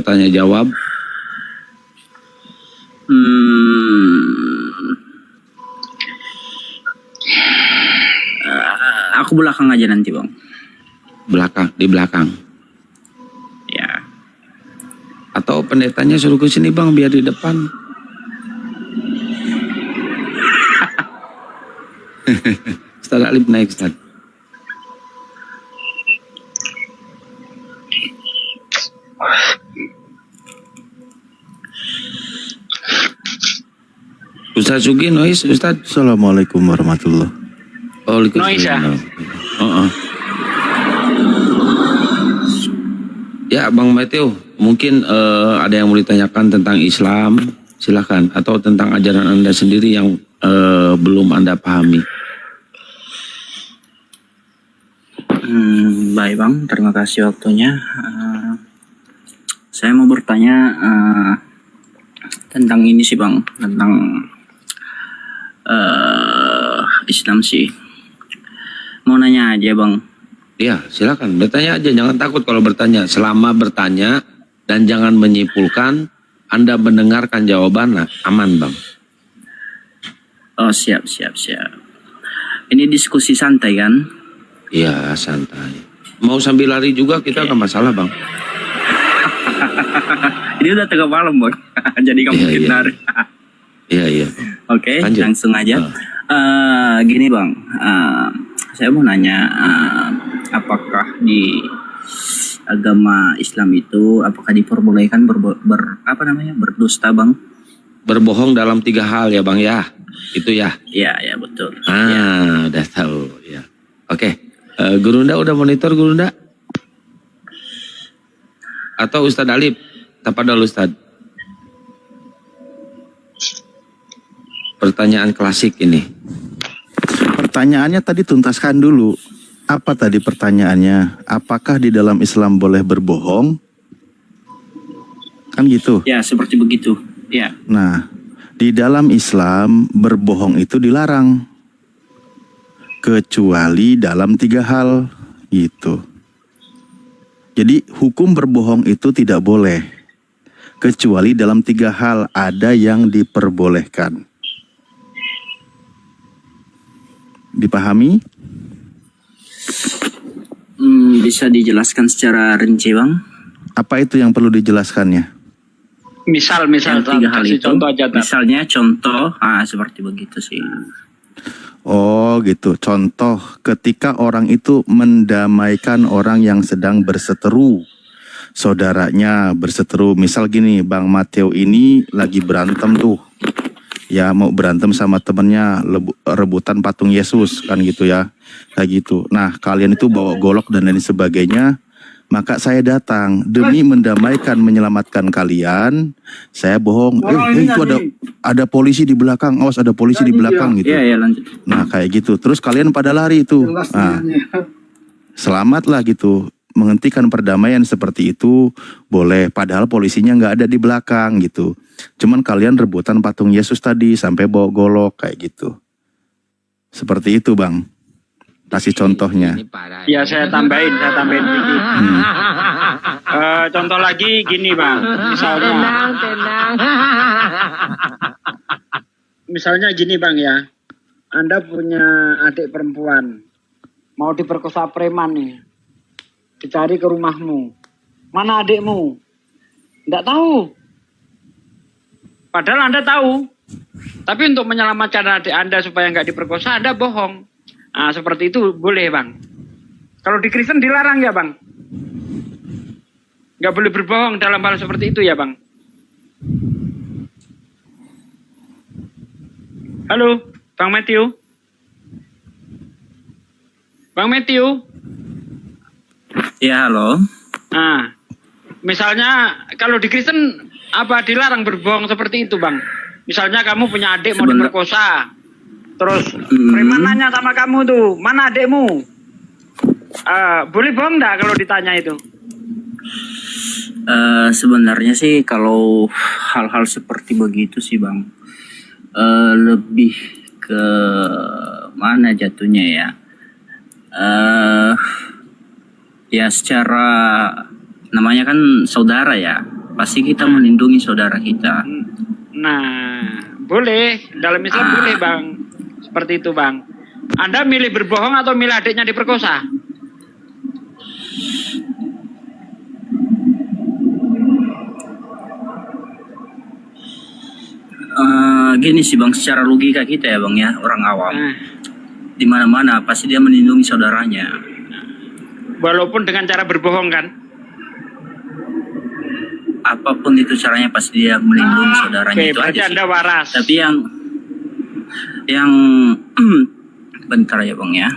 tanya jawab. Aku belakang aja nanti bang. Di belakang. Ya. Atau pendetanya suruh ke sini bang, biar di depan. Ustaz Alif naik Ustaz. Ustaz Sugi noise Ustaz. Assalamualaikum warahmatullahi. Noise ya. Ya Bang Mateo, mungkin ada yang mau ditanyakan tentang Islam, silakan. Atau tentang ajaran Anda sendiri yang belum Anda pahami. Baik bang, terima kasih waktunya. Saya mau bertanya tentang ini sih bang, tentang Islam sih. Mau nanya aja bang. Ya silakan, bertanya aja, jangan takut kalau bertanya. Selama bertanya dan jangan menyimpulkan, Anda mendengarkan jawaban, aman bang. Oh siap. Ini diskusi santai kan? Iya santai. Mau sambil lari juga kita nggak masalah bang. Ini udah tengah malam bang, jadi kamu mungkin lari. Iya. Oke, langsung aja. Gini bang, saya mau nanya, apakah di agama Islam itu apakah diperbolehkan berdusta bang? Berbohong dalam 3 hal ya bang ya, itu ya. Iya betul. Udah tahu ya. Oke, Gurunda udah monitor Gurunda? Atau Ustadz Alif? Tapadol Ustadz. Pertanyaan klasik ini. Pertanyaannya tadi tuntaskan dulu. Apa tadi pertanyaannya? Apakah di dalam Islam boleh berbohong? Kan gitu. Ya, seperti begitu. Ya. Nah, di dalam Islam berbohong itu dilarang. Kecuali dalam 3 hal gitu. Jadi hukum berbohong itu tidak boleh. Kecuali dalam 3 hal ada yang diperbolehkan. Dipahami? Bisa dijelaskan secara rinci bang? Apa itu yang perlu dijelaskannya? Misal Yang 3 hal itu. contoh aja. Misalnya contoh, seperti begitu sih. Oh gitu. Contoh ketika orang itu mendamaikan orang yang sedang berseteru. Saudaranya berseteru. Misal gini, Bang Mateo ini lagi berantem tuh. Ya mau berantem sama temennya, rebutan patung Yesus kan gitu ya. Kayak gitu. Nah kalian itu bawa golok dan lain sebagainya. Maka saya datang demi mendamaikan, menyelamatkan kalian. Saya bohong. Itu ada polisi di belakang. Awas ada polisi di belakang gitu. Iya lanjut. Nah kayak gitu. Terus kalian pada lari itu. Nah, selamatlah gitu. Menghentikan perdamaian seperti itu boleh. Padahal polisinya nggak ada di belakang gitu. Cuman kalian rebutan patung Yesus tadi sampai bawa golok kayak gitu. Seperti itu bang. Kasih contohnya. Ya saya tambahin dikit. Contoh lagi gini bang, misalnya gini bang ya, Anda punya adik perempuan, mau diperkosa preman nih, dicari ke rumahmu, mana adikmu? Nggak tahu. Padahal Anda tahu, tapi untuk menyelamatkan adik Anda supaya nggak diperkosa, Anda bohong. Nah, seperti itu boleh bang. Kalau di Kristen dilarang ya bang. Nggak boleh berbohong dalam hal seperti itu ya bang. Halo, Bang Matthew. Bang Matthew. Ya halo. Nah, misalnya kalau di Kristen apa dilarang berbohong seperti itu bang? Misalnya kamu punya adik mau diperkosa. Terus preman nanya sama kamu tuh, mana adekmu? Boleh bohong nggak kalau ditanya itu? Sebenarnya sih kalau hal-hal seperti begitu sih bang, lebih ke mana jatuhnya ya? Ya secara namanya kan saudara ya. pasti kita melindungi saudara kita. Nah, boleh. Dalam Islam boleh, Bang. Seperti itu, Bang. Anda milih berbohong atau milih adiknya diperkosa? Gini sih Bang, secara logika kita ya Bang ya, orang awam. Nah, Di mana-mana pasti dia melindungi saudaranya. walaupun dengan cara berbohong kan? Apapun itu caranya pasti dia melindungi saudaranya, Oke, itu berarti aja sih. Anda waras. Tapi yang bentar ya Bang ya.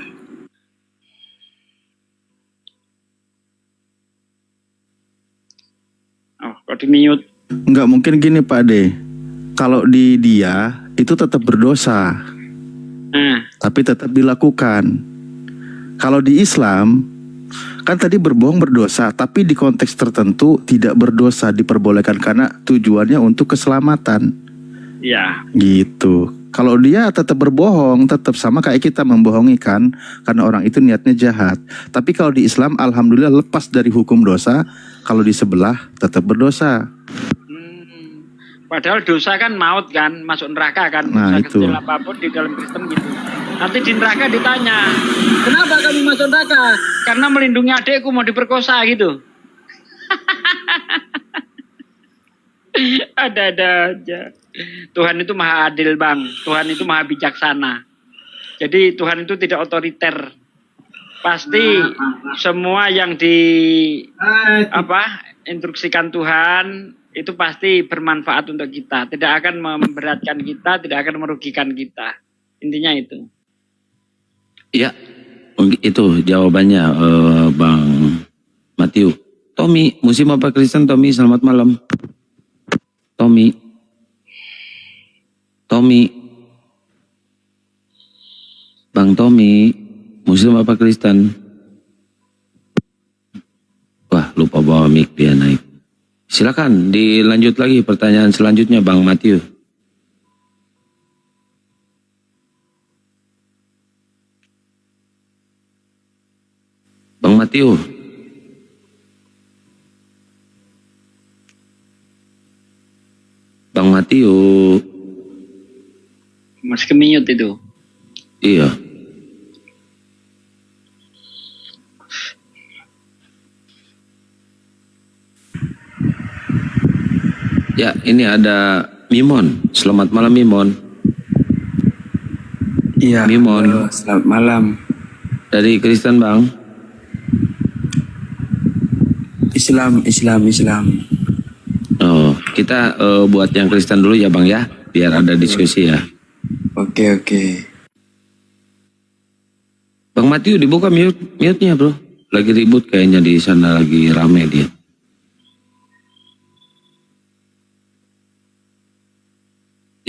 Oh, kok di-mute? Nggak mungkin gini Pak De. Kalau di dia itu tetap berdosa, Nah, tapi tetap dilakukan. Kalau di Islam kan tadi berbohong berdosa, tapi di konteks tertentu tidak berdosa, diperbolehkan karena tujuannya untuk keselamatan. ya. Gitu. Kalau dia tetap berbohong, tetap sama kayak kita membohongi kan, karena orang itu niatnya jahat. Tapi kalau di Islam, alhamdulillah lepas dari hukum dosa. Kalau di sebelah tetap berdosa. Padahal dosa kan maut kan, masuk neraka kan. Nah, Dosa itu. kecil apapun di dalam Kristen gitu. Nanti di neraka ditanya, kenapa kamu masuk neraka? Karena melindungi adikku mau diperkosa gitu. Ada-ada aja. Tuhan itu maha adil, Bang. Tuhan itu maha bijaksana. Jadi Tuhan itu tidak otoriter. Pasti semua yang instruksikan Tuhan itu pasti bermanfaat untuk kita. Tidak akan memberatkan kita, tidak akan merugikan kita. Intinya itu. Ya, itu jawabannya Bang Matiu. Tommy, Muslim apa Kristen Tommy? Selamat malam. Tommy. Bang Tommy, Muslim apa Kristen? Wah, lupa bawa mic dia naik. Silakan dilanjut lagi pertanyaan selanjutnya Bang Matiu. Bang Matiu. Bang Matiu. Masih kemiut itu. Iya. Ya, ini ada Mimon. Selamat malam Mimon. Iya. Mimon. Halo, selamat malam. Dari Kristen Bang. Islam. Oh, kita buat yang Kristen dulu ya Bang ya, biar ada diskusi ya. Oke. Bang Matiu dibuka mute-nya bro. Lagi ribut kayaknya di sana, lagi rame dia.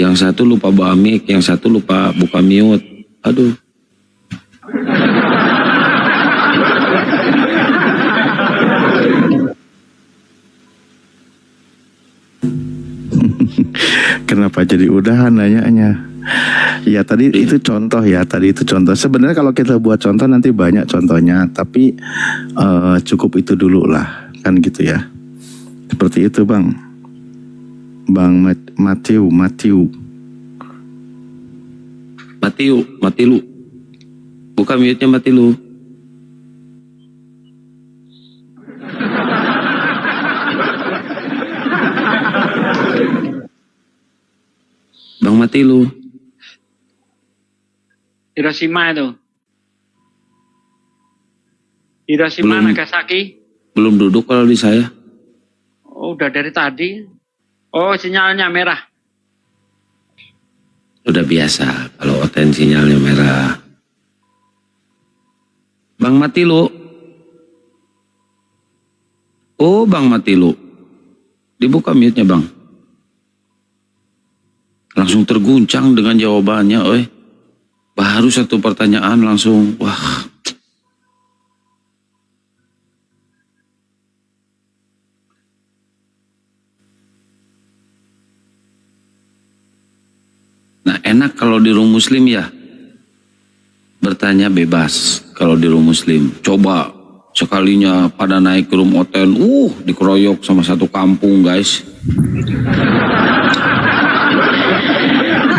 Yang satu lupa bawa mic, yang satu lupa buka mute. Aduh. Kenapa jadi udahan nanyanya? Ya tadi itu contoh ya, Sebenarnya kalau kita buat contoh nanti banyak contohnya, tapi cukup itu dulu lah, kan gitu ya. Seperti itu Bang. Bang Matiu. Matilu. Buka mute-nya Matilu. Bang Matilu. Hiroshima itu. Hiroshima, Belum. Nagasaki. Belum duduk kalau di saya. Oh, udah dari tadi. Oh, sinyalnya merah. Udah biasa kalau oten sinyalnya merah. Bang Matilu. Oh, Bang Matilu. Dibuka mute-nya Bang. Langsung terguncang dengan jawabannya, oi. Baru satu pertanyaan langsung, wah. Nah, enak kalau di room muslim ya. Bertanya bebas kalau di room muslim. Coba Sekalinya pada naik ke room hotel, dikeroyok sama satu kampung guys.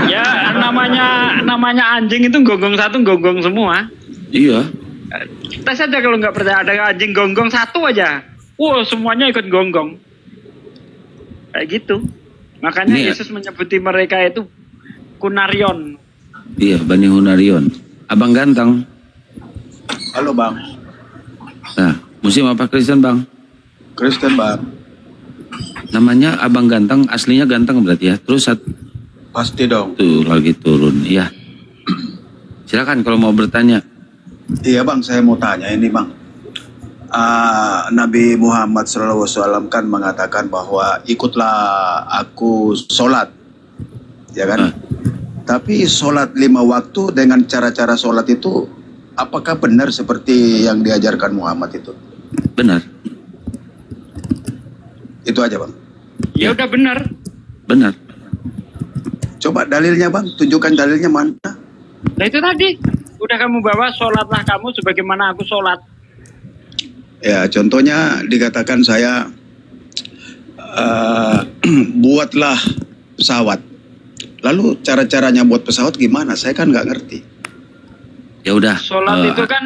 Ya namanya anjing itu gonggong satu gonggong semua. Iya. Tes aja kalau nggak percaya, ada anjing gonggong satu aja. Semuanya ikut gonggong. Kayak gitu. Makanya Ini- Yesus menyebuti mereka itu Kunarion. Iya, Bani Hunarion. Abang ganteng. Halo bang, Nah, Muslim apa Kristen bang? Kristen bang, Namanya Abang Ganteng, aslinya ganteng berarti ya. Terus pasti dong. satu lagi turun, ya. Silakan kalau mau bertanya. Iya bang, saya mau tanya ini bang. Nabi Muhammad SAW kan mengatakan bahwa ikutlah aku sholat, ya kan? Tapi sholat 5 waktu dengan cara-cara sholat itu, apakah benar seperti yang diajarkan Muhammad itu? Benar, Itu aja bang. Ya udah benar. benar. Coba dalilnya bang, tunjukkan dalilnya mana? Nah itu tadi udah kamu bawa, sholatlah kamu sebagaimana aku sholat. Ya contohnya dikatakan saya buatlah pesawat. Lalu cara-caranya buat pesawat gimana? Saya kan nggak ngerti. Ya udah. Sholat itu kan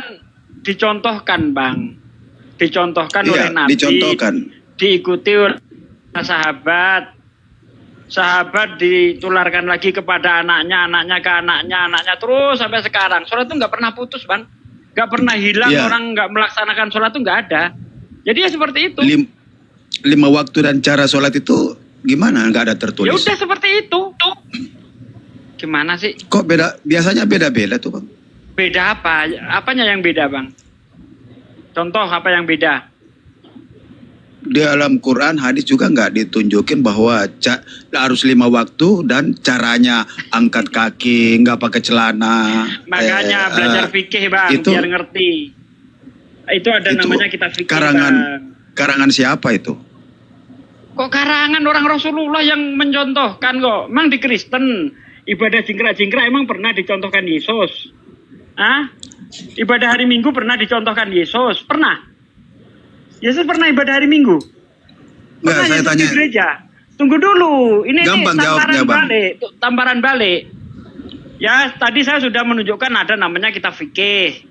dicontohkan bang, dicontohkan oleh Iya, Nabi, dicontohkan. diikuti oleh sahabat. Sahabat ditularkan lagi kepada anaknya, anaknya ke anaknya, anaknya terus sampai sekarang. Sholat itu nggak pernah putus bang, nggak pernah hilang. Iya. Orang nggak melaksanakan sholat itu nggak ada. Jadi ya seperti itu. 5 waktu dan cara sholat itu gimana? Nggak ada Ya tertulis. udah seperti itu. Gimana sih? Kok beda? Biasanya beda-beda tuh bang. Beda apa? Apanya yang beda bang? Contoh apa yang beda? Di dalam Quran hadis juga nggak ditunjukin bahwa harus 5 waktu dan caranya angkat kaki, nggak pakai celana. Makanya belajar fikih bang, itu- biar ngerti. Itu ada itu namanya kita fikih karangan bang. karangan siapa itu? Kok karangan orang Rasulullah yang mencontohkan kok? Emang di Kristen ibadah jingkrak-jingkrak emang pernah dicontohkan Yesus? Ibadah hari Minggu pernah dicontohkan Yesus? Pernah? Yesus pernah ibadah hari Minggu? Nggak, Pernah saya Yesus tanya. di gereja? Tunggu dulu, ini Gampang tamparan jawabnya, Bang. balik, tamparan balik. Ya, tadi saya sudah menunjukkan ada namanya kita fikih.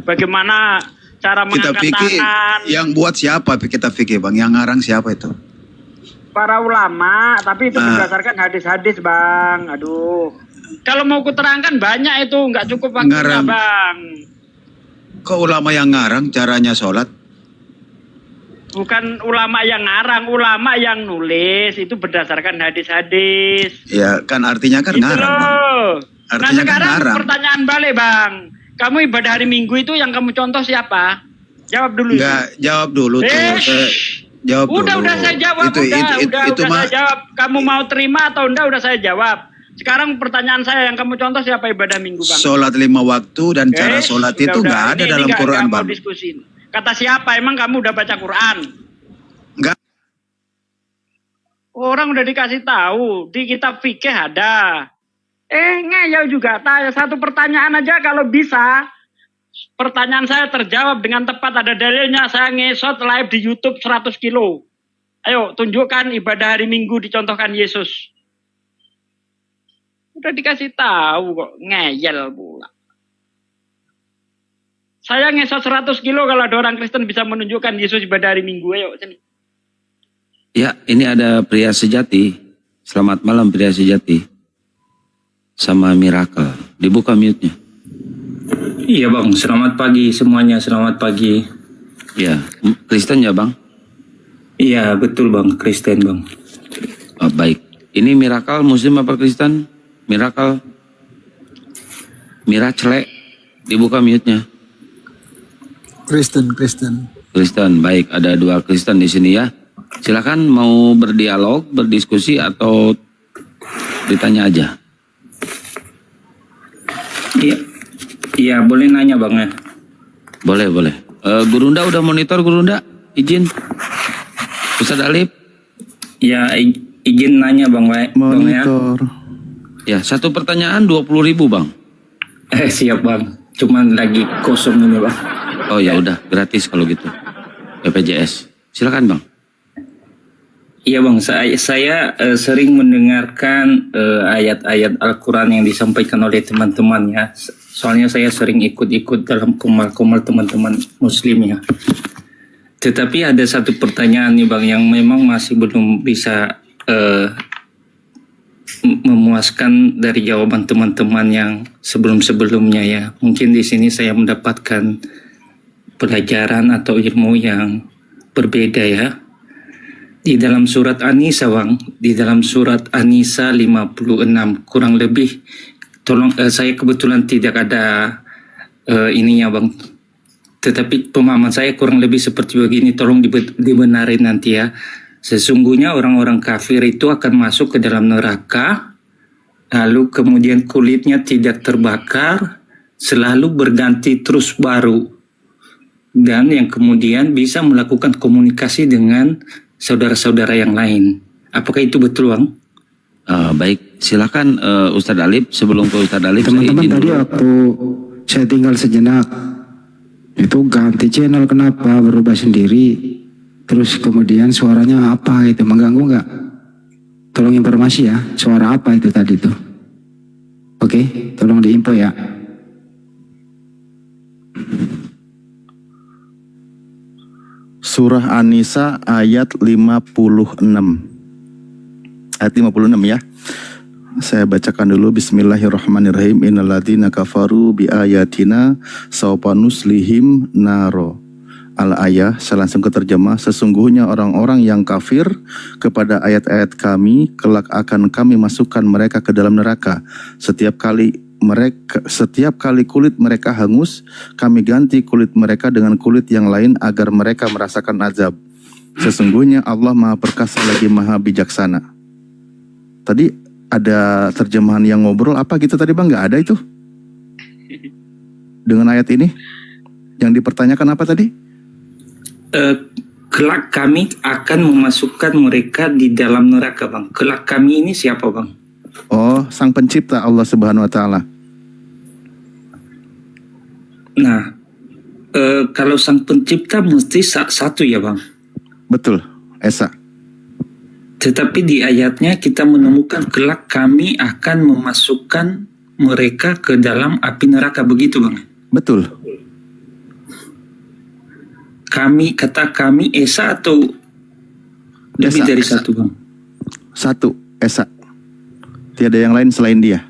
Bagaimana cara Kita mengangkat fikir tangan, yang buat siapa kita fikir bang? Yang ngarang siapa itu? para ulama, tapi itu Ah. berdasarkan hadis-hadis bang. Aduh, kalau mau kuterangkan banyak itu, nggak cukup waktunya Ngarang. bang. Kok ulama yang ngarang caranya sholat? Bukan ulama yang ngarang, ulama yang nulis itu berdasarkan hadis-hadis. Ya kan artinya kan Gitu ngarang bang. loh. Nah Artinya kan sekarang ngarang. pertanyaan balik bang, kamu ibadah hari Minggu itu yang kamu contoh siapa? Jawab dulu. Enggak, jawab dulu tuh. Jawab Udah dulu. saya jawab, Itu udah mah saya jawab. Kamu mau terima atau enggak udah saya jawab. Sekarang pertanyaan saya yang kamu contoh siapa ibadah Minggu bang? sholat 5 waktu dan cara sholat itu nggak ada Ini dalam nggak Quran mau bang. diskusin. Kata siapa? Emang kamu udah baca Quran? Nggak. Orang udah dikasih tahu di kitab fikih ada. Ngeyel juga. Tanya satu pertanyaan aja kalau bisa. Pertanyaan saya terjawab dengan tepat, ada dalilnya. Saya ngesot live di YouTube 100 kilo. Ayo tunjukkan ibadah hari Minggu dicontohkan Yesus. Udah dikasih tahu kok, ngeyel pula. Saya ngesot 100 kilo kalau ada orang Kristen bisa menunjukkan Yesus ibadah hari Minggu. Ayo sini. Ya, ini ada pria sejati. Selamat malam pria sejati. Sama Miracle. Dibuka mute-nya. Iya bang, selamat pagi semuanya, selamat pagi. Ya, Kristen ya bang? Iya betul bang, Kristen bang. Oh, baik. Ini Miracle Muslim apa Kristen? Miracle. Miracle. Dibuka mute-nya. Kristen. Kristen, baik. Ada 2 Kristen di sini ya. Silakan mau berdialog, berdiskusi atau ditanya aja. Iya boleh nanya bang ya. Boleh. Gurunda udah monitor Gurunda? Izin. Ustaz Alif? Ya izin nanya bang ya. Monitor. Ya, satu pertanyaan 20.000 bang. Siap bang, cuman lagi kosong ini bang. Oh ya udah, gratis kalau gitu. BPJS. Silakan Bang. Iya bang, saya sering mendengarkan ayat-ayat Al-Quran yang disampaikan oleh teman-teman ya. Soalnya saya sering ikut-ikut dalam kumal-kumal teman-teman muslim ya. Tetapi ada satu pertanyaan nih bang yang memang masih belum bisa memuaskan dari jawaban teman-teman yang sebelum-sebelumnya ya. Mungkin di sini saya mendapatkan pelajaran atau ilmu yang berbeda ya. Di dalam surat An-Nisa bang, di dalam surat An-Nisa 56 kurang lebih, tolong saya kebetulan tidak ada ininya bang, tetapi pemahaman saya kurang lebih seperti begini, tolong dibenarin nanti ya. Sesungguhnya orang-orang kafir itu akan masuk ke dalam neraka, lalu kemudian kulitnya tidak terbakar, selalu berganti terus baru, dan yang kemudian bisa melakukan komunikasi dengan saudara-saudara yang lain. Apakah itu betul bang? Baik, silakan Ustadz Alif. Sebelum ke Ustadz Alif, teman-teman tadi waktu saya tinggal sejenak itu ganti channel, kenapa berubah sendiri, terus kemudian suaranya apa gitu, mengganggu nggak? Tolong informasi ya, suara apa itu tadi tuh? Oke, tolong diinfo ya. Surah An-Nisa ayat 56. Ayat 56 ya. Saya bacakan dulu. Bismillahirrahmanirrahim. Innalladzina kafaru bi ayatina sawfa nuslihim naro. Al-ayah, saya langsung ke terjemah. Sesungguhnya orang-orang yang kafir kepada ayat-ayat kami, kelak akan kami masukkan mereka ke dalam neraka. Setiap kali kulit mereka hangus, kami ganti kulit mereka dengan kulit yang lain agar mereka merasakan azab. Sesungguhnya Allah Maha Perkasa lagi Maha Bijaksana. Tadi ada terjemahan yang ngobrol apa gitu tadi bang? Nggak ada itu? Dengan ayat ini yang dipertanyakan apa tadi? Kelak kami akan memasukkan mereka di dalam neraka bang. Kelak kami ini siapa bang? Oh, Sang Pencipta Allah Subhanahu wa taala. Nah, kalau Sang Pencipta mesti satu ya bang. Betul, Esa. Tetapi di ayatnya kita menemukan kelak kami akan memasukkan mereka ke dalam api neraka, begitu bang? Betul. Kami, kata kami Esa atau lebih Esa, dari Esa. satu bang? Satu, Esa. Tiada yang lain selain dia.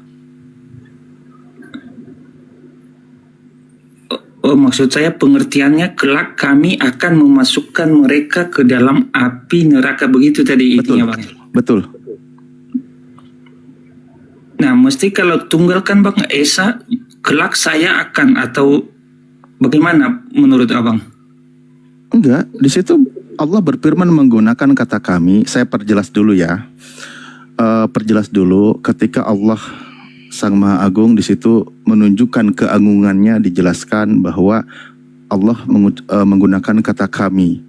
Oh, maksud saya pengertiannya kelak kami akan memasukkan mereka ke dalam api neraka, begitu tadi Betul. intinya bang? Betul. Nah, mesti kalau tunggalkan bang Esa, kelak saya akan, atau bagaimana menurut abang? Enggak, di situ Allah berfirman menggunakan kata kami. Saya perjelas dulu ya. Perjelas dulu ketika Allah Sang Maha Agung di situ menunjukkan keagungannya, dijelaskan bahwa Allah menggunakan kata kami,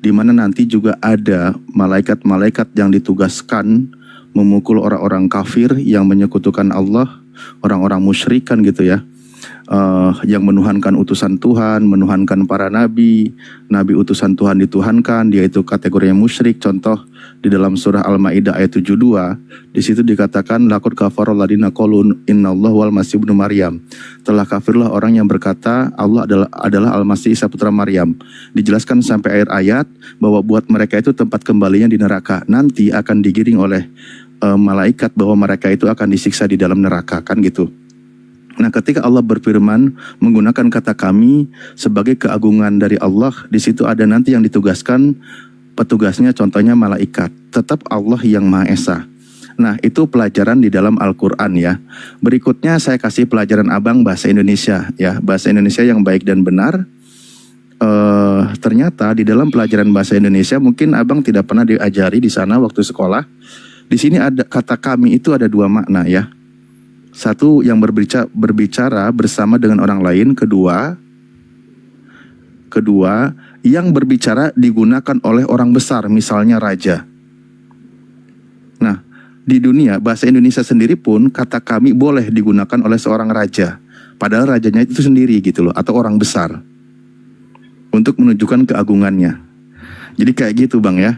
di mana nanti juga ada malaikat-malaikat yang ditugaskan memukul orang-orang kafir yang menyekutukan Allah, orang-orang musyrikan gitu ya, yang menuhankan utusan Tuhan, menuhankan para nabi utusan Tuhan dituhankan, dia itu kategorinya musyrik. Contoh di dalam surah Al-Maidah ayat 72, di situ dikatakan laqad kafara alladziina qalu innallaha wal masih ibnu Maryam. Telah kafirlah orang yang berkata Allah adalah Al-Masih Isa putra Maryam. Dijelaskan sampai akhir ayat bahwa buat mereka itu tempat kembalinya di neraka. Nanti akan digiring oleh malaikat bahwa mereka itu akan disiksa di dalam neraka, kan gitu. Nah, ketika Allah berfirman menggunakan kata kami sebagai keagungan dari Allah, di situ ada nanti yang ditugaskan, petugasnya contohnya malaikat. Tetap Allah yang Maha Esa. Nah, itu pelajaran di dalam Al-Quran ya. Berikutnya saya kasih pelajaran abang bahasa Indonesia ya, bahasa Indonesia yang baik dan benar. Ternyata di dalam pelajaran bahasa Indonesia mungkin abang tidak pernah diajari di sana waktu sekolah. Di sini ada kata kami itu ada dua makna ya. Satu, yang berbicara bersama dengan orang lain. Kedua, yang berbicara digunakan oleh orang besar, misalnya raja. Nah, di dunia bahasa Indonesia sendiri pun kata kami boleh digunakan oleh seorang raja, padahal rajanya itu sendiri gitu loh, atau orang besar. untuk menunjukkan keagungannya. Jadi kayak gitu Bang ya.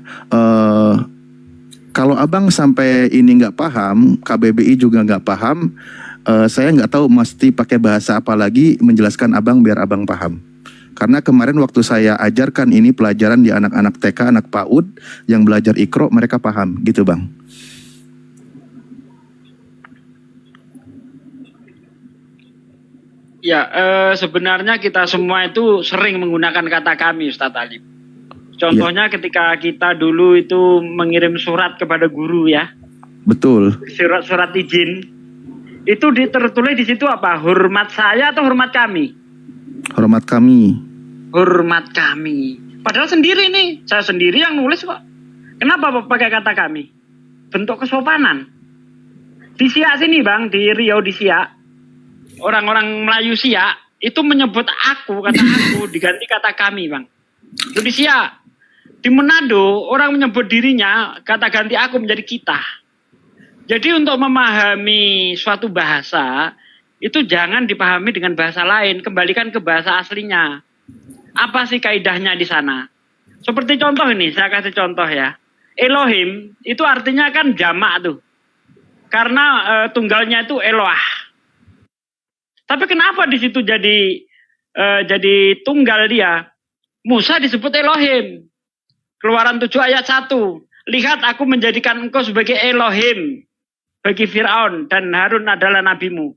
Kalau Abang sampai ini nggak paham, KBBI juga nggak paham, saya nggak tahu mesti pakai bahasa apa lagi menjelaskan Abang biar Abang paham. Karena kemarin waktu saya ajarkan ini pelajaran di anak-anak TK, anak PAUD yang belajar Iqra, mereka paham gitu Bang. Ya, sebenarnya kita semua itu sering menggunakan kata kami, Ustadz Alim. Contohnya ketika kita dulu itu mengirim surat kepada guru ya. Betul. Surat izin. Itu tertulis di situ apa? Hormat saya atau hormat kami? Hormat kami. Hormat kami. Padahal sendiri nih, saya sendiri yang nulis kok. Kenapa pakai kata kami? Bentuk kesopanan. Di Siak sini Bang, di Riau di Siak. Orang-orang Melayu Siak itu menyebut aku, kata aku diganti kata kami Bang. Itu di Siak. Di Manado orang menyebut dirinya kata ganti aku menjadi kita. Jadi untuk memahami suatu bahasa itu jangan dipahami dengan bahasa lain, kembalikan ke bahasa aslinya. Apa sih kaidahnya di sana? Seperti contoh ini, saya kasih contoh ya. Elohim itu artinya kan jamak tuh. Karena tunggalnya itu Eloah. Tapi kenapa di situ jadi tunggal dia? Musa disebut Elohim. Keluaran 7 ayat 1. Lihat aku menjadikan engkau sebagai Elohim bagi Fir'aun dan Harun adalah nabimu.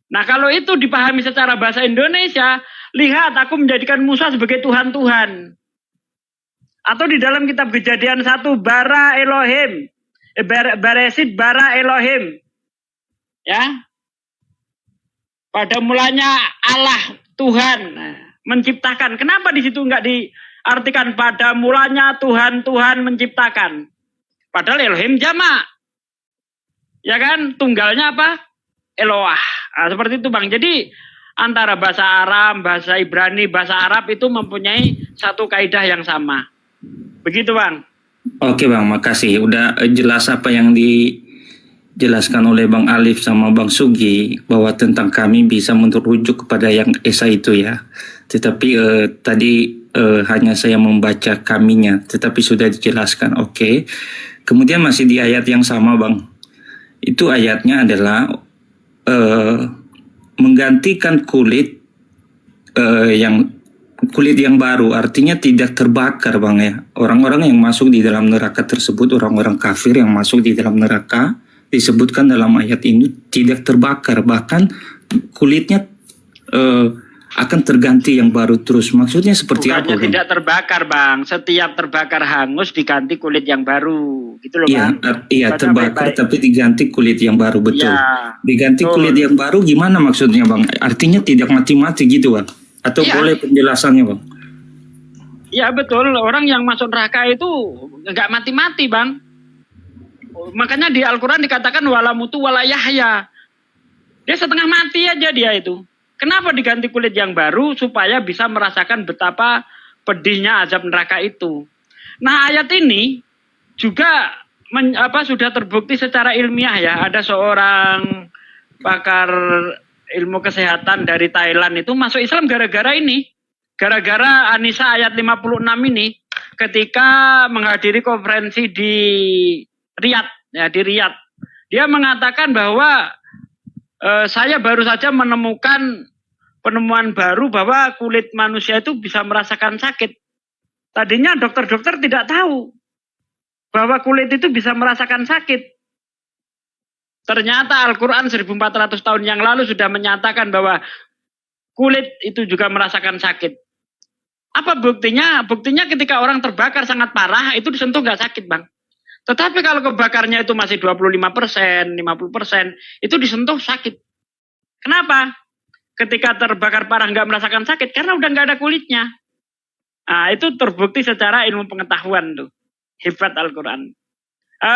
Nah kalau itu dipahami secara bahasa Indonesia, lihat aku menjadikan Musa sebagai Tuhan-Tuhan. Atau di dalam kitab Kejadian 1, bara Elohim. Beresit bara Elohim. Ya. Pada mulanya Allah Tuhan menciptakan. Kenapa di situ enggak diartikan pada mulanya Tuhan menciptakan? Padahal Elohim jamak. Ya kan? Tunggalnya apa? Eloah. Nah, seperti itu Bang. Jadi antara bahasa Aram, bahasa Ibrani, bahasa Arab itu mempunyai satu kaidah yang sama. Begitu Bang. Oke Bang, makasih. Udah jelas apa yang dijelaskan oleh Bang Alif sama Bang Sugi, bahwa tentang kami bisa merujuk kepada yang Esa itu ya. Tetapi tadi hanya saya membaca kaminya, tetapi sudah dijelaskan. Oke. Kemudian masih di ayat yang sama Bang. Itu ayatnya adalah menggantikan kulit yang baru, artinya tidak terbakar Bang ya. Orang-orang yang masuk di dalam neraka tersebut, orang-orang kafir yang masuk di dalam neraka, disebutkan dalam ayat ini tidak terbakar, bahkan kulitnya akan terganti yang baru terus. Maksudnya seperti bukannya apa Bang? Tidak terbakar Bang, setiap terbakar hangus diganti kulit yang baru, gitu loh Iya, Bang. iya Baca terbakar baik-baik. tapi diganti kulit yang baru, betul. Ya, Diganti betul. kulit yang baru gimana maksudnya Bang? Artinya tidak mati-mati gitu Bang? Atau Ya. boleh penjelasannya Bang? Ya betul, orang yang masuk neraka itu nggak mati-mati Bang. Makanya di Al-Quran dikatakan wala mutu wala yahya. Dia setengah mati aja dia itu. Kenapa diganti kulit yang baru? Supaya bisa merasakan betapa pedihnya azab neraka itu. Nah ayat ini juga sudah terbukti secara ilmiah ya. Ada seorang pakar ilmu kesehatan dari Thailand itu masuk Islam gara-gara ini. Gara-gara Anisa ayat 56 ini ketika menghadiri konferensi di Riyadh, ya di Riyadh. Dia mengatakan bahwa saya baru saja menemukan penemuan baru bahwa kulit manusia itu bisa merasakan sakit. Tadinya dokter-dokter tidak tahu bahwa kulit itu bisa merasakan sakit. Ternyata Al-Quran 1400 tahun yang lalu sudah menyatakan bahwa kulit itu juga merasakan sakit. Apa buktinya? Buktinya ketika orang terbakar sangat parah itu disentuh nggak sakit Bang. Tetapi kalau kebakarnya itu masih 25%, 50%, itu disentuh sakit. Kenapa? Ketika terbakar parah nggak merasakan sakit, karena udah nggak ada kulitnya. Nah, itu terbukti secara ilmu pengetahuan tuh. Hebat Al-Quran.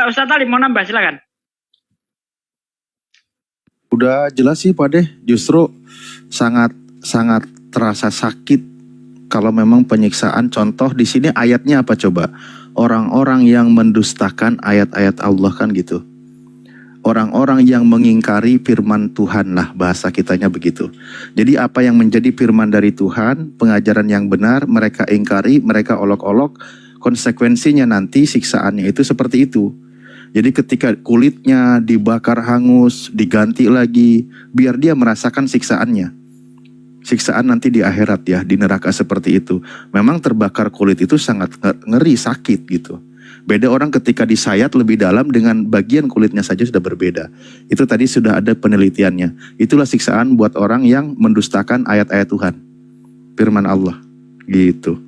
Ustadz Ali mau nambah silakan. Udah jelas sih Pak Deh, justru sangat terasa sakit kalau memang penyiksaan. Contoh di sini ayatnya apa coba? Orang-orang yang mendustakan ayat-ayat Allah kan gitu. orang-orang yang mengingkari firman Tuhan lah, bahasa kitanya begitu. Jadi apa yang menjadi firman dari Tuhan, pengajaran yang benar, mereka ingkari, mereka olok-olok, konsekuensinya nanti siksaannya itu seperti itu. Jadi ketika kulitnya dibakar hangus, diganti lagi, biar dia merasakan siksaannya. Siksaan nanti di akhirat ya, di neraka seperti itu. Memang terbakar kulit itu sangat ngeri, sakit gitu. Beda orang ketika disayat lebih dalam dengan bagian kulitnya saja sudah berbeda. Itu tadi sudah ada penelitiannya. Itulah siksaan buat orang yang mendustakan ayat-ayat Tuhan. Firman Allah. Gitu.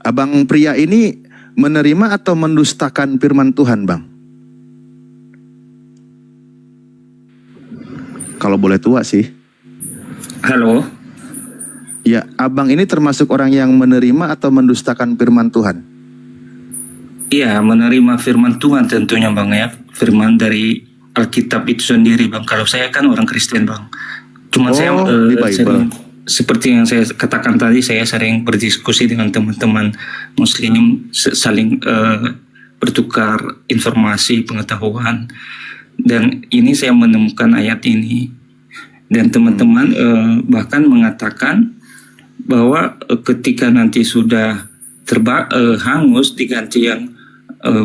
Abang pria ini menerima atau mendustakan firman Tuhan, Bang? Kalau boleh tua sih. Halo. Ya, abang ini termasuk orang yang menerima atau mendustakan firman Tuhan? Iya, menerima firman Tuhan tentunya Bang ya. Firman dari Alkitab itu sendiri Bang. Kalau saya kan orang Kristen Bang. Cuman saya di Bible. sering, seperti yang saya katakan tadi, saya sering berdiskusi dengan teman-teman Muslim, saling bertukar informasi, pengetahuan. Dan ini saya menemukan ayat ini. Dan teman-teman bahkan mengatakan bahwa ketika nanti sudah hangus diganti yang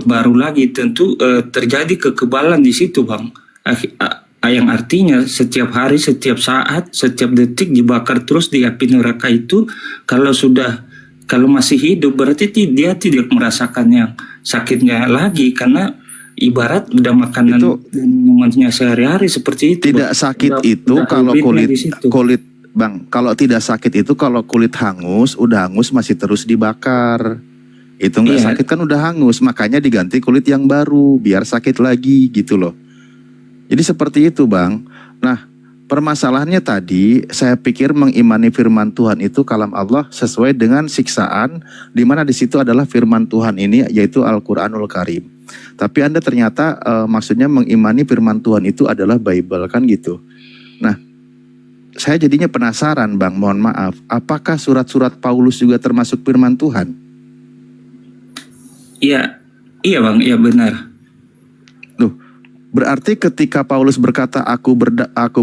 baru lagi, tentu terjadi kekebalan di situ Bang. Yang artinya setiap hari, setiap saat, setiap detik dibakar terus di api neraka itu, kalau masih hidup berarti dia tidak merasakan yang sakitnya lagi, karena ibarat udah makanan minumannya sehari-hari seperti itu. Tidak sakit itu kalau kulit Bang, kalau tidak sakit itu kalau kulit hangus, udah hangus masih terus dibakar. Itu nggak sakit kan udah hangus, makanya diganti kulit yang baru biar sakit lagi gitu loh. Jadi seperti itu Bang. Nah, permasalahannya tadi saya pikir mengimani firman Tuhan itu kalam Allah sesuai dengan siksaan, di mana di situ adalah firman Tuhan ini yaitu Al-Qur'anul Karim. Tapi Anda ternyata maksudnya mengimani firman Tuhan itu adalah Bible kan gitu. Nah, saya jadinya penasaran Bang, mohon maaf, apakah surat-surat Paulus juga termasuk firman Tuhan? Iya Bang, iya benar. Loh, berarti ketika Paulus berkata aku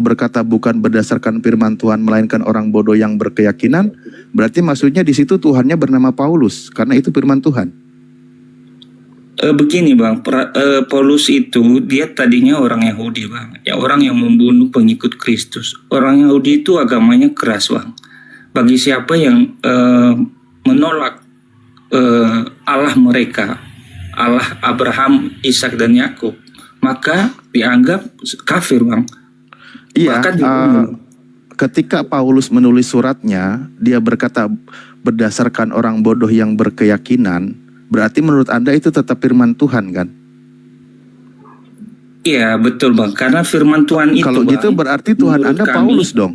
berkata bukan berdasarkan firman Tuhan melainkan orang bodoh yang berkeyakinan, berarti maksudnya di situ Tuhannya bernama Paulus karena itu firman Tuhan. Begini Bang, Paulus itu dia tadinya orang Yahudi Bang, ya orang yang membunuh pengikut Kristus. Orang Yahudi itu agamanya keras Bang. Bagi siapa yang menolak Allah mereka, Allah Abraham, Ishak dan Yakub, maka dianggap kafir Bang. Iya, ketika Paulus menulis suratnya, dia berkata berdasarkan orang bodoh yang berkeyakinan. Berarti menurut Anda itu tetap firman Tuhan kan? Iya betul Bang, karena firman Tuhan itu kalau gitu Bang, berarti Tuhan Anda Paulus dong?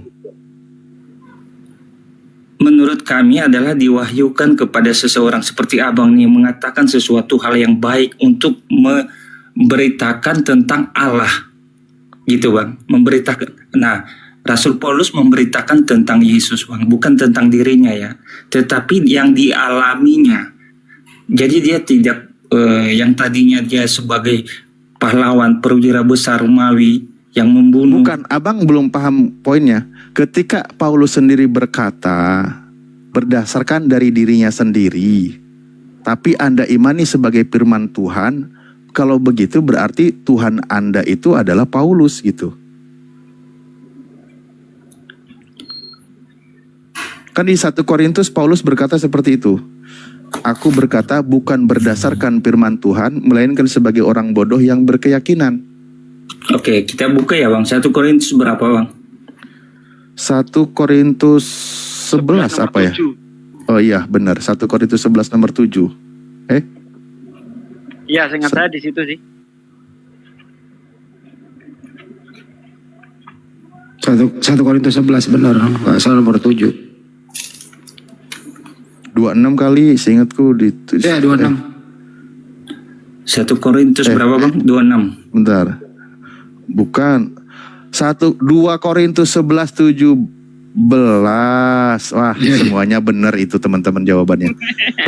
Menurut kami adalah diwahyukan kepada seseorang seperti Abang nih, mengatakan sesuatu hal yang baik untuk memberitakan tentang Allah. Gitu Bang, memberitakan. Nah, Rasul Paulus memberitakan tentang Yesus Bang, bukan tentang dirinya ya, tetapi yang dialaminya. Jadi dia tidak yang tadinya dia sebagai pahlawan perwira besar Romawi yang membunuh. Bukan, Abang belum paham poinnya. Ketika Paulus sendiri berkata berdasarkan dari dirinya sendiri, tapi Anda imani sebagai firman Tuhan, kalau begitu berarti Tuhan Anda itu adalah Paulus gitu. Kan di 1 Korintus Paulus berkata seperti itu. Aku berkata bukan berdasarkan firman Tuhan, melainkan sebagai orang bodoh yang berkeyakinan. Oke, kita buka ya Bang. 1 Korintus berapa Bang? 1 Korintus 11 apa ya? Oh iya benar, 1 Korintus 11 nomor 7. Iya, seingat saya di situ sih. 1 Korintus 11 benar, nggak salah nomor 7. 26 kali seingatku di Ya 26. 1 Korintus berapa Bang? 26. Bentar. Bukan. 2 Korintus 11:17. Wah, semuanya benar itu teman-teman jawabannya.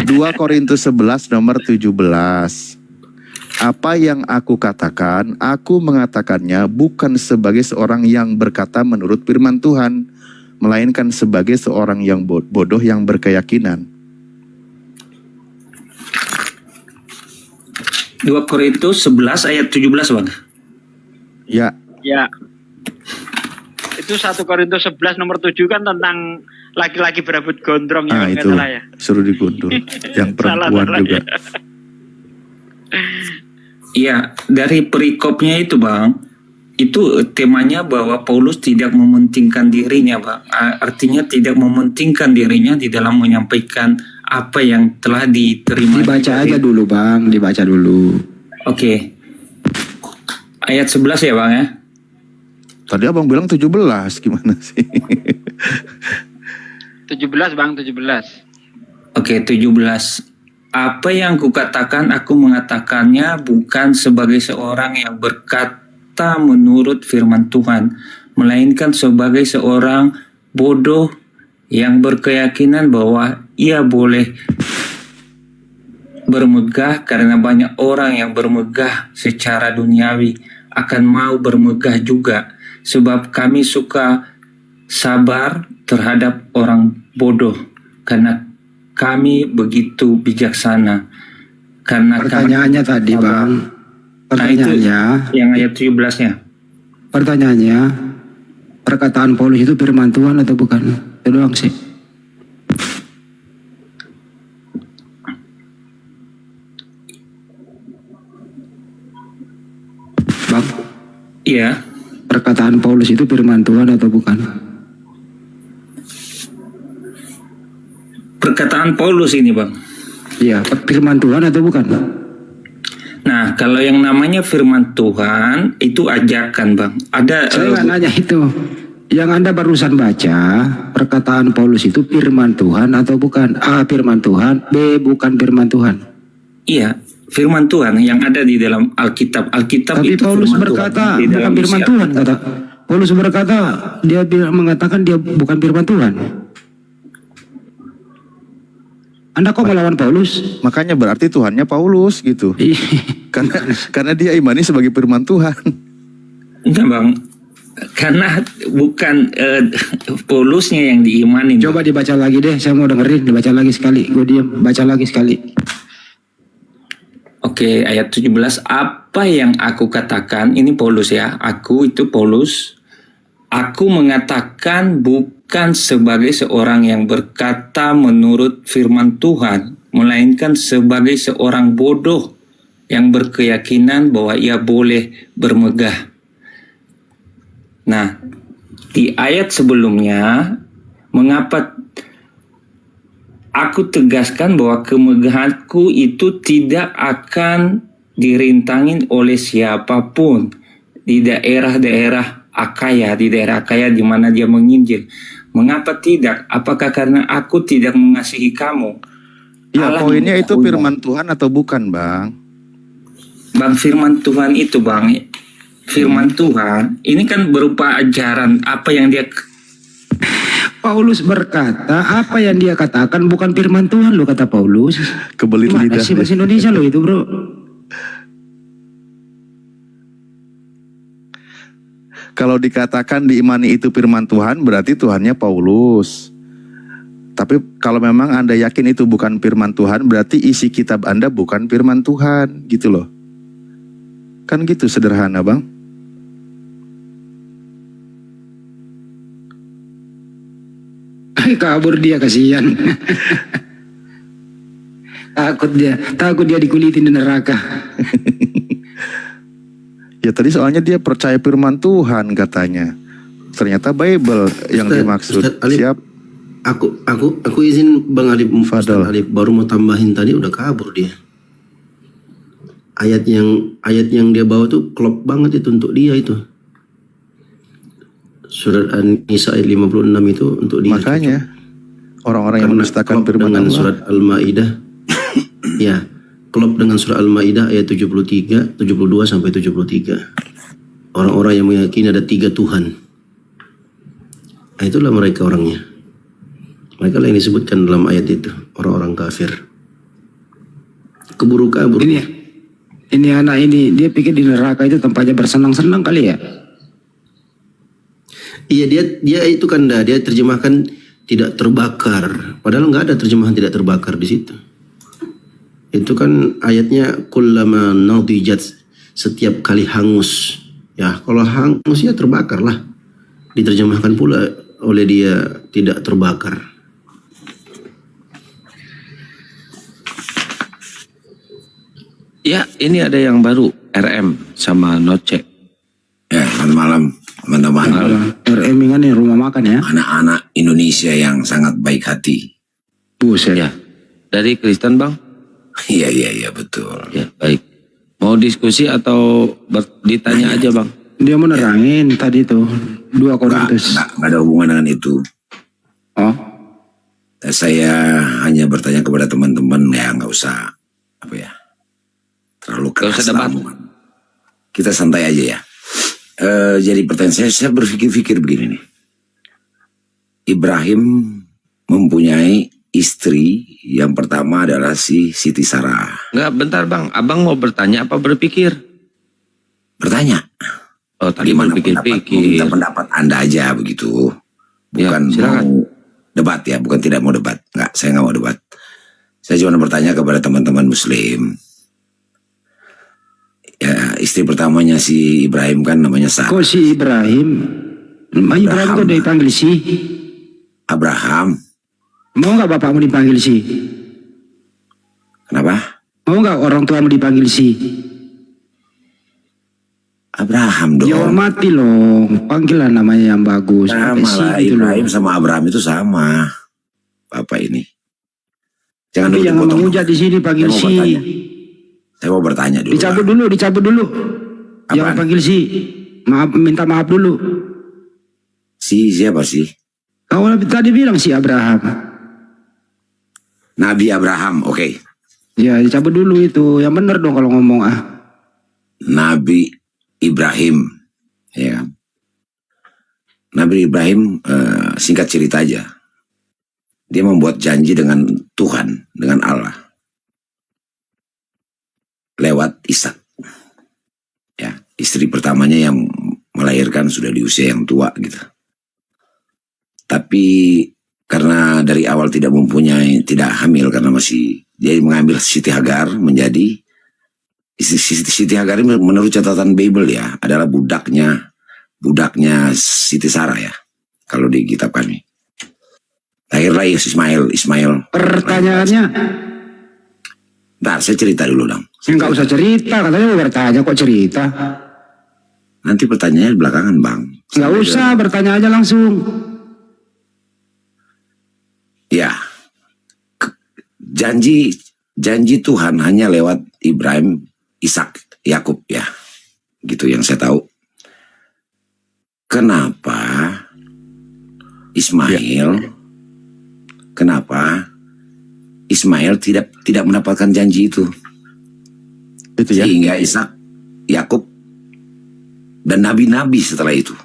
2 Korintus 11 nomor 17. Apa yang aku katakan, aku mengatakannya bukan sebagai seorang yang berkata menurut firman Tuhan, melainkan sebagai seorang yang bodoh yang berkeyakinan. 2 Korintus 11 ayat 17 Bang. Ya, Ya. Itu 1 Korintus 11 nomor 7 kan tentang laki-laki berambut gondrong ya, itu salah ya. suruh digundur. Yang perempuan Salah, juga. ya. Iya, dari perikopnya itu Bang, itu temanya bahwa Paulus tidak mementingkan dirinya Bang. Artinya tidak mementingkan dirinya di dalam menyampaikan apa yang telah diterima. Dibaca aja dulu Bang, dibaca dulu. Oke. Ayat 11 ya Bang ya. Tadi abang bilang 17, gimana sih? 17 Bang, 17. Oke, 17. Apa yang kukatakan, aku mengatakannya bukan sebagai seorang yang berkata menurut firman Tuhan, melainkan sebagai seorang bodoh yang berkeyakinan bahwa ia boleh bermegah karena banyak orang yang bermegah secara duniawi akan mau bermegah juga. Sebab kami suka sabar terhadap orang bodoh karena kami begitu bijaksana. Karena Pertanyaannya tadi Bang, pertanyaannya, yang ayat 17-nya. pertanyaannya, perkataan Paulus itu firman Tuhan atau bukan? Itu doang sih. Bang, Iya, perkataan Paulus itu firman Tuhan atau bukan? perkataan Paulus ini Bang. Iya, firman Tuhan atau bukan? Nah, kalau yang namanya firman Tuhan itu ajakan Bang. Ada Saya nggak nanya itu. Yang Anda barusan baca, perkataan Paulus itu firman Tuhan atau bukan? A, firman Tuhan. B, bukan firman Tuhan. Iya, firman Tuhan yang ada di dalam Alkitab. Alkitab Tapi itu Paulus firman berkata Tuhan. Di bukan dalam firman isi Tuhan. Kata Paulus berkata, mengatakan dia bukan firman Tuhan. Anda kok melawan Paulus? Makanya berarti Tuhannya Paulus gitu. Karena dia imani sebagai firman Tuhan. Enggak Bang, karena bukan Paulusnya yang diimani. Coba dibaca lagi deh, saya mau dengerin. Dibaca lagi sekali, gue diam. Baca lagi sekali. Oke, ayat 17. Apa yang aku katakan, ini Paulus ya. Aku itu Paulus. Aku mengatakan bukan sebagai seorang yang berkata menurut firman Tuhan, melainkan sebagai seorang bodoh yang berkeyakinan bahwa ia boleh bermegah. Nah, di ayat sebelumnya, mengapa aku tegaskan bahwa kemegahanku itu tidak akan dirintangin oleh siapapun di daerah-daerah Akaya, di daerah Akaya di mana dia menginjil. Mengapa tidak? Apakah karena aku tidak mengasihi kamu? Ya, Allah poinnya itu mengetahui. firman Tuhan atau bukan, Bang? Bang, firman Tuhan itu Bang, firman Tuhan ini kan berupa ajaran apa yang dia. Paulus berkata, apa yang dia katakan bukan firman Tuhan lo, kata Paulus. Kebelit Gimana lidah. sih bahasa Indonesia lo itu, bro? Kalau dikatakan diimani itu firman Tuhan, berarti Tuhannya Paulus. Tapi kalau memang Anda yakin itu bukan firman Tuhan, berarti isi kitab Anda bukan firman Tuhan, gitu loh. Kan gitu sederhana, Bang. Kabur dia, kasihan. takut dia dikulitin di neraka. Ya tadi soalnya dia percaya firman Tuhan katanya. Ternyata Bible yang dimaksud. Ustaz Alif, Siap. Aku izin Bang Alif, Fadal. Ustaz Alif baru mau tambahin tadi udah kabur dia. Ayat yang dia bawa tuh klop banget itu untuk dia itu. Surat An-Nisa ayat 56 itu untuk dia. Makanya orang-orang yang Karena mendustakan klop firman dengan Allah. surat Al-Maidah. Ya, klop dengan surah Al-Maidah ayat 73, 72 sampai 73. Orang-orang yang meyakini ada 3 Tuhan. Nah, itulah mereka orangnya. Mereka lah yang disebutkan dalam ayat itu, orang-orang kafir. Keburu kabur. Ini ya. ini anak ini dia pikir di neraka itu tempatnya bersenang-senang kali ya. Iya, dia itu kan dia terjemahkan tidak terbakar. Padahal nggak ada terjemahan tidak terbakar di situ. Itu kan ayatnya kullama nadijat, setiap kali hangus. Ya, kalau hangus ya terbakar lah. Diterjemahkan pula oleh dia tidak terbakar. Ya, ini ada yang baru, RM sama Noce. Ya, selamat malam teman-teman. RM kan yang rumah makan ya. Anak-anak Indonesia yang sangat baik hati. Buset. Ya, dari Kristen Bang? Iya, betul. Ya, baik. Mau diskusi atau ditanya aja Bang? Dia mau nerangin tadi tuh 2 Korintus. Nggak ada hubungan dengan itu. Oh, Saya hanya bertanya kepada teman-teman, ya nggak usah terlalu Nggak keras usah debat. lah. Kita santai aja ya. Jadi pertanyaan saya berpikir-pikir begini nih. Ibrahim mempunyai istri yang pertama adalah si Siti Sarah. Enggak, bentar Bang. Abang mau bertanya apa berpikir? Bertanya. Oh, tadi Gimana berpikir-pikir. minta pendapat Anda aja begitu. Ya, Bukan silakan. mau debat ya, bukan tidak mau debat. Enggak, saya nggak mau debat. Saya cuma bertanya kepada teman-teman Muslim. Ya, istri pertamanya si Ibrahim kan namanya Sarah. kok si Ibrahim? Ibrahim kok dipanggil si? Abraham. Mau nggak bapakmu dipanggil si? Kenapa? Mau nggak orang tuamu dipanggil si? Abraham dong. Ya hormati loh, panggilan namanya yang bagus. Sama Pakai si lah, gitu loh. Ibrahim sama Abraham itu sama. Bapak ini. Jangan Tapi dulu jangan dipotong. menghujat di sini panggil Saya mau si. bertanya. Saya mau bertanya dulu. Dicabut dulu. Jangan Apaan? panggil si. Maaf, minta maaf dulu. Si siapa sih? Kau tadi bilang si Abraham. Nabi Abraham, oke. Ya dicabut dulu itu. Yang benar dong kalau ngomong ah. Nabi Ibrahim, ya. Nabi Ibrahim, singkat cerita aja. Dia membuat janji dengan Tuhan, dengan Allah. Lewat Ishak. Ya, istri pertamanya yang melahirkan sudah di usia yang tua gitu. Tapi karena dari awal tidak hamil karena masih dia mengambil Siti Hagar menjadi Siti Hagar ini menurut catatan Bible ya adalah budaknya Siti Sarah ya kalau di kitab kami. Lahirlah Ismail. Pertanyaannya, Ntar saya cerita dulu dong. enggak usah cerita. Katanya mau bertanya kok cerita. Nanti pertanyaannya belakangan bang. Enggak usah, bertanya aja langsung. Ya, janji Tuhan hanya lewat Ibrahim, Ishak, Yakub ya, gitu yang saya tahu. Kenapa Ismail tidak mendapatkan janji itu? Itu ya. Sehingga Ishak, Yakub, dan nabi-nabi setelah itu.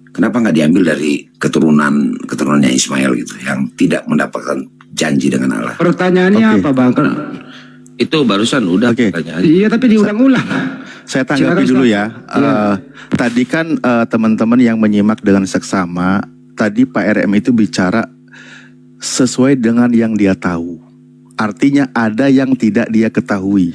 Kenapa nggak diambil dari keturunannya Ismail gitu, yang tidak mendapatkan janji dengan Allah? Pertanyaannya Oke. apa bang? Itu barusan udah Oke. pertanyaan. Iya tapi diulang-ulang. Saya tanggapi Silakan, dulu Ustaz. ya. Iya. Tadi kan teman-teman yang menyimak dengan seksama, tadi Pak RM itu bicara sesuai dengan yang dia tahu. Artinya ada yang tidak dia ketahui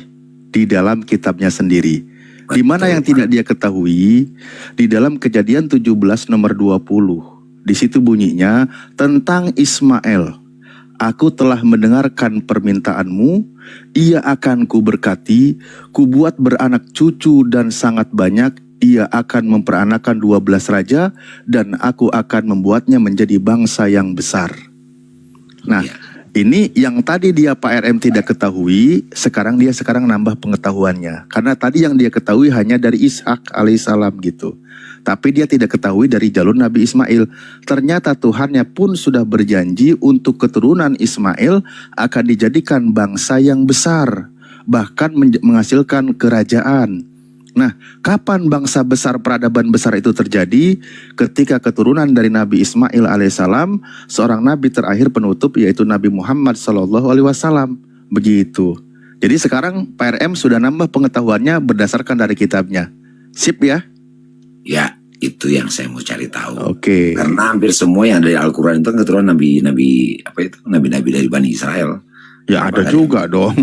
di dalam kitabnya sendiri. Di mana yang tidak dia ketahui? Di dalam Kejadian 17 nomor 20. Di situ bunyinya tentang Ismail. Aku telah mendengarkan permintaanmu, ia akan kuberkati, kubuat beranak cucu dan sangat banyak, ia akan memperanakan 12 raja, dan aku akan membuatnya menjadi bangsa yang besar. Nah, ini yang tadi dia Pak RM tidak ketahui, sekarang nambah pengetahuannya. Karena tadi yang dia ketahui hanya dari Ishak alaihissalam gitu. Tapi dia tidak ketahui dari jalur Nabi Ismail. Ternyata Tuhannya pun sudah berjanji untuk keturunan Ismail akan dijadikan bangsa yang besar. Bahkan menghasilkan kerajaan. Nah, kapan bangsa besar, peradaban besar itu terjadi? Ketika keturunan dari Nabi Ismail alaihissalam, seorang nabi terakhir penutup yaitu Nabi Muhammad SAW. Begitu. Jadi sekarang Pak RM sudah nambah pengetahuannya berdasarkan dari kitabnya. Sip ya? Ya, itu yang saya mau cari tahu. Oke. Karena hampir semua yang dari Al-Quran itu keturunan nabi-nabi dari Bani Israel. Ya ada juga dong.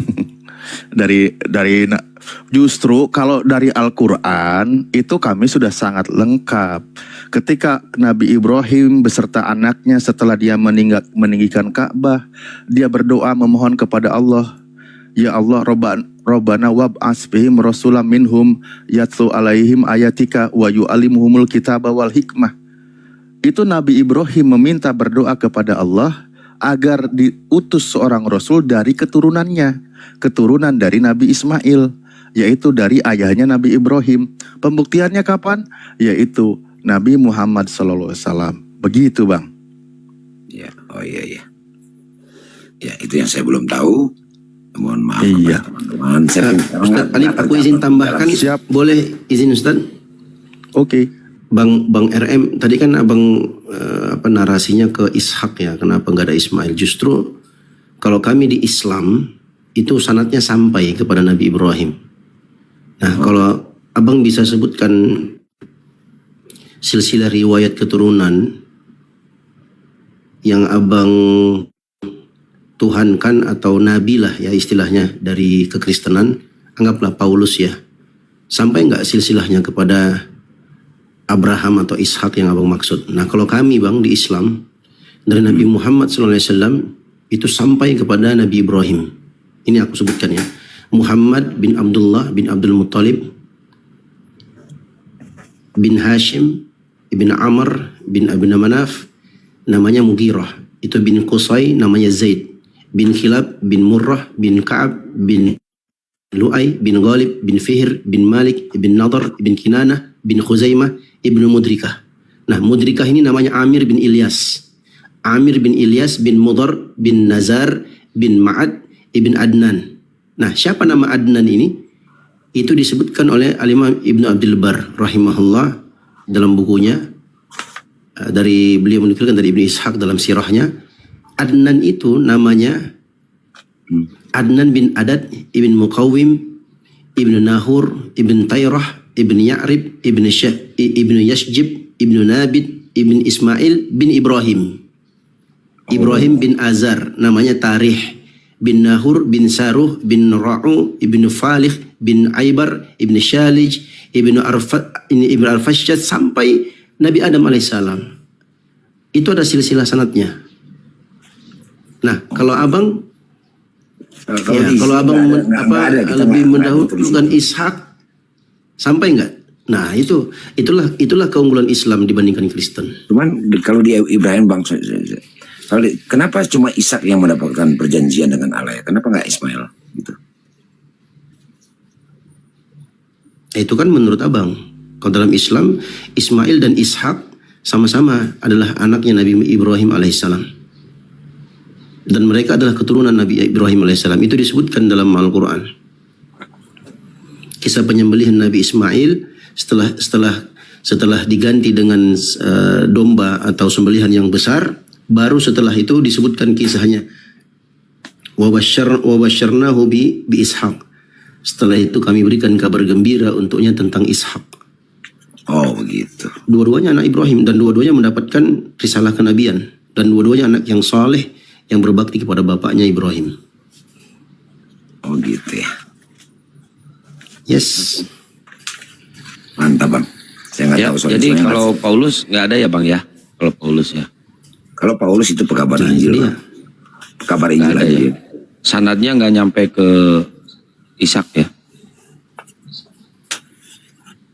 Justru kalau dari Al-Quran itu kami sudah sangat lengkap. Ketika Nabi Ibrahim beserta anaknya setelah dia meninggikan Ka'bah, dia berdoa memohon kepada Allah, ya Allah, Rabbana wab'as bihim rasulam minhum yatlu alaihim ayatika wa yu'alimuhumul kitaba wal hikmah. Itu Nabi Ibrahim meminta berdoa kepada Allah agar diutus seorang rasul dari keturunannya, keturunan dari Nabi Ismail, yaitu dari ayahnya Nabi Ibrahim. Pembuktiannya kapan? Yaitu Nabi Muhammad SAW. Begitu Bang. Ya, oh iya. Ya, itu yang saya belum tahu. Mohon maaf Iya. teman-teman. Ustaz Ali, aku izin tambahkan. Siap. Boleh izin Ustaz? Oke. Bang RM, tadi kan abang narasinya ke Ishak ya, kenapa nggak ada Ismail? Justru kalau kami di Islam itu sanadnya sampai kepada Nabi Ibrahim. Nah, kalau abang bisa sebutkan silsilah riwayat keturunan yang abang tuhankan atau nabi lah ya istilahnya dari kekristenan, anggaplah Paulus ya, sampai nggak silsilahnya kepada Abraham atau Ishak yang abang maksud. Nah kalau kami Bang di Islam dari Nabi Muhammad SAW itu sampai kepada Nabi Ibrahim. Ini aku sebutkan ya. Muhammad bin Abdullah bin Abdul Muttalib bin Hashim bin Amr bin Abi Manaf namanya Mughirah. Itu bin Qusay namanya Zaid. Bin Khilab bin Murrah bin Ka'ab bin Lu'ay bin Ghalib bin Fihr bin Malik bin Nadar bin Kinanah bin Khuzaimah ibnu Mudrikah. Nah Mudrikah ini namanya Amir bin Ilyas. Amir bin Ilyas bin Mudar bin Nazar bin Ma'ad ibn Adnan. Nah siapa nama Adnan ini? Itu disebutkan oleh Al-Imam Ibnu Abdul Bar rahimahullah dalam bukunya. Dari beliau menukilkan dari Ibnu Ishaq dalam sirahnya. Adnan itu namanya Adnan bin Adad ibn Muqawwim ibn Nahur ibn Tayrah ibn Ya'rib ibn Yashjib ibn Nabid ibn Ismail bin Ibrahim. Ibrahim bin Azar namanya Tarih bin Nahur bin Saruh bin Ra'u ibn Falih bin Aibar ibn Shalij ibn Arfashad sampai Nabi Adam alaihissalam. Itu ada silsilah sanadnya. Nah, kalau abang kalau abang lebih mendahulukan Ishak sampai enggak? Nah, itulah keunggulan Islam dibandingkan Kristen. Cuman kalau di Ibrahim Bang, kenapa cuma Ishak yang mendapatkan perjanjian dengan Allah? Kenapa nggak Ismail gitu? Itu kan menurut abang. Kalau dalam Islam, Ismail dan Ishak sama-sama adalah anaknya Nabi Ibrahim alaihissalam. Dan mereka adalah keturunan Nabi Ibrahim alaihissalam. Itu disebutkan dalam Al-Quran. Kisah penyembelihan Nabi Ismail setelah diganti dengan domba atau sembelihan yang besar, baru setelah itu disebutkan kisahnya. Wa basyarnahu bi Ishaq. Setelah itu kami berikan kabar gembira untuknya tentang Ishak. Oh begitu. Dua-duanya anak Ibrahim dan dua-duanya mendapatkan risalah kenabian dan dua-duanya anak yang saleh yang berbakti kepada bapaknya Ibrahim. Oh gitu ya. Yes. Mantap Bang. Saya nggak tahu soal jadi Ismail. kalau Paulus nggak ada ya Bang ya? Kalau Paulus ya. Kalau Paulus itu pekabar Injil. Pekabar Injil Nggak ada aja. ya. Sanadnya nggak nyampe ke Ishak ya.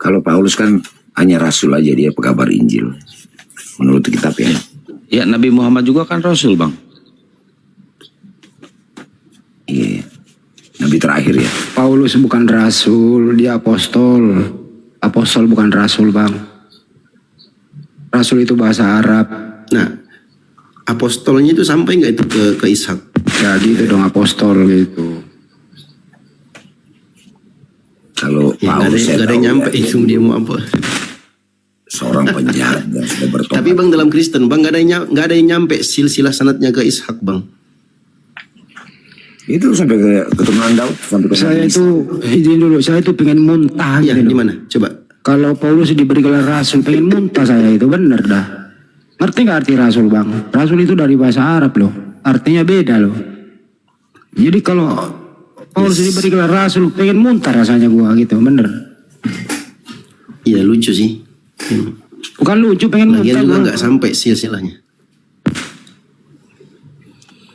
Kalau Paulus kan hanya rasul aja, dia pekabar Injil. Menurut kitab ya. Ya Nabi Muhammad juga kan rasul Bang. Iya. Nabi terakhir ya. Paulus bukan rasul, dia apostol. Apostol bukan rasul Bang. Rasul itu bahasa Arab. Nah, apostolnya itu sampai nggak itu ke Ishak? Jadi itu dong apostol gitu. Kalau Ya, Paulus saya nggak ada yang tahu nyampe ya, itu dia mau apa? seorang penjahat dan sudah bertobat. Tapi Bang dalam Kristen Bang nggak ada yang nyampe silsilah sanadnya ke Ishak Bang. Itu sampai ke keturunan Daud, sampai ke Saya Nabi Isa. itu izin dulu, saya itu pengen muntah Ya, gitu di loh. mana? Coba. Kalau Paulus diberi gelar rasul, pengen muntah saya itu, bener dah. Ngerti nggak arti rasul, Bang? Rasul itu dari bahasa Arab loh, artinya beda loh. Jadi kalau Paulus diberi gelar rasul, pengen muntah rasanya gua gitu, bener. Iya, lucu sih. Bukan lucu, pengen Lagian muntah juga gua. nggak sampai silsilahnya.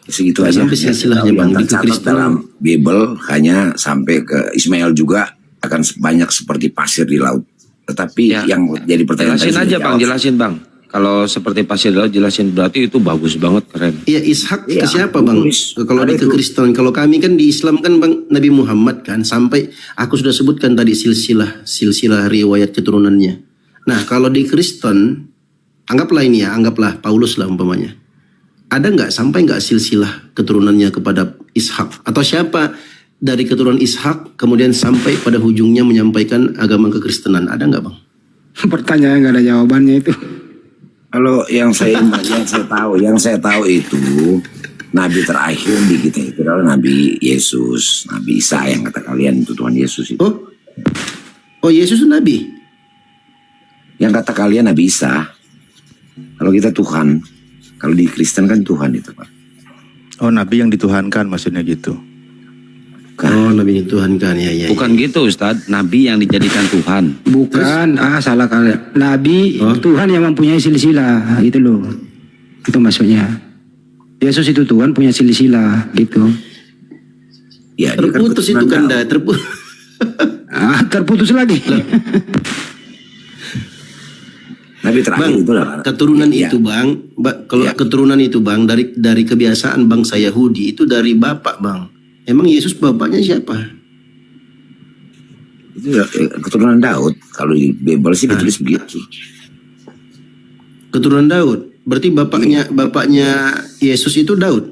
Segitu Nggak aja. sampai silsilahnya, Yang Bang. Di tercatat kekristenan. dalam Bible hanya sampai ke Ismail juga akan banyak seperti pasir di laut. Tetapi Ya. yang jadi pertanyaan Jelasin tadi aja sudah Bang, dijawab. jelasin Bang. Kalau seperti pasir laut jelasin, berarti itu bagus banget, keren. Iya, Ishak ke Iya, siapa, Bang? tulis. Kalau Ada di itu. kekristenan, kalau kami kan di Islam kan, Bang, Nabi Muhammad kan, sampai aku sudah sebutkan tadi silsilah riwayat keturunannya. Nah, kalau di Kristen, anggaplah ini ya, anggaplah Paulus lah umpamanya. Ada nggak sampai nggak silsilah keturunannya kepada Ishak? Atau siapa dari keturunan Ishak kemudian sampai pada ujungnya menyampaikan agama kekristenan? Ada nggak, Bang? Pertanyaan nggak ada jawabannya itu. Kalau yang saya tahu itu nabi terakhir di kita itu adalah Nabi Yesus, Nabi Isa yang kata kalian itu Tuhan Yesus itu. Oh, Yesus itu nabi. Yang kata kalian Nabi Isa. Kalau kita Tuhan, kalau di Kristen kan Tuhan itu, Pak. Oh, nabi yang dituhankan maksudnya gitu. Oh, nabi Tuhan kan, ya. Bukan gitu Ustadz, Nabi yang dijadikan Tuhan. Bukan, salah kali. Nabi Tuhan yang mempunyai silsilah, itu loh. Itu maksudnya. Yesus itu Tuhan punya silsilah, gitu. Ya, dia Terputus itu keturunan kan, Daud. terputus. Terputus lagi. Nabi terakhir Bang, itu lah. keturunan Ya. itu, Bang, kalau Ya. keturunan itu, Bang, dari kebiasaan bangsa Yahudi itu dari bapak, Bang. Emang Yesus bapaknya siapa? Itu keturunan Daud. Kalau di Bible sih ditulis begitu. Keturunan Daud. Berarti bapaknya Yesus itu Daud.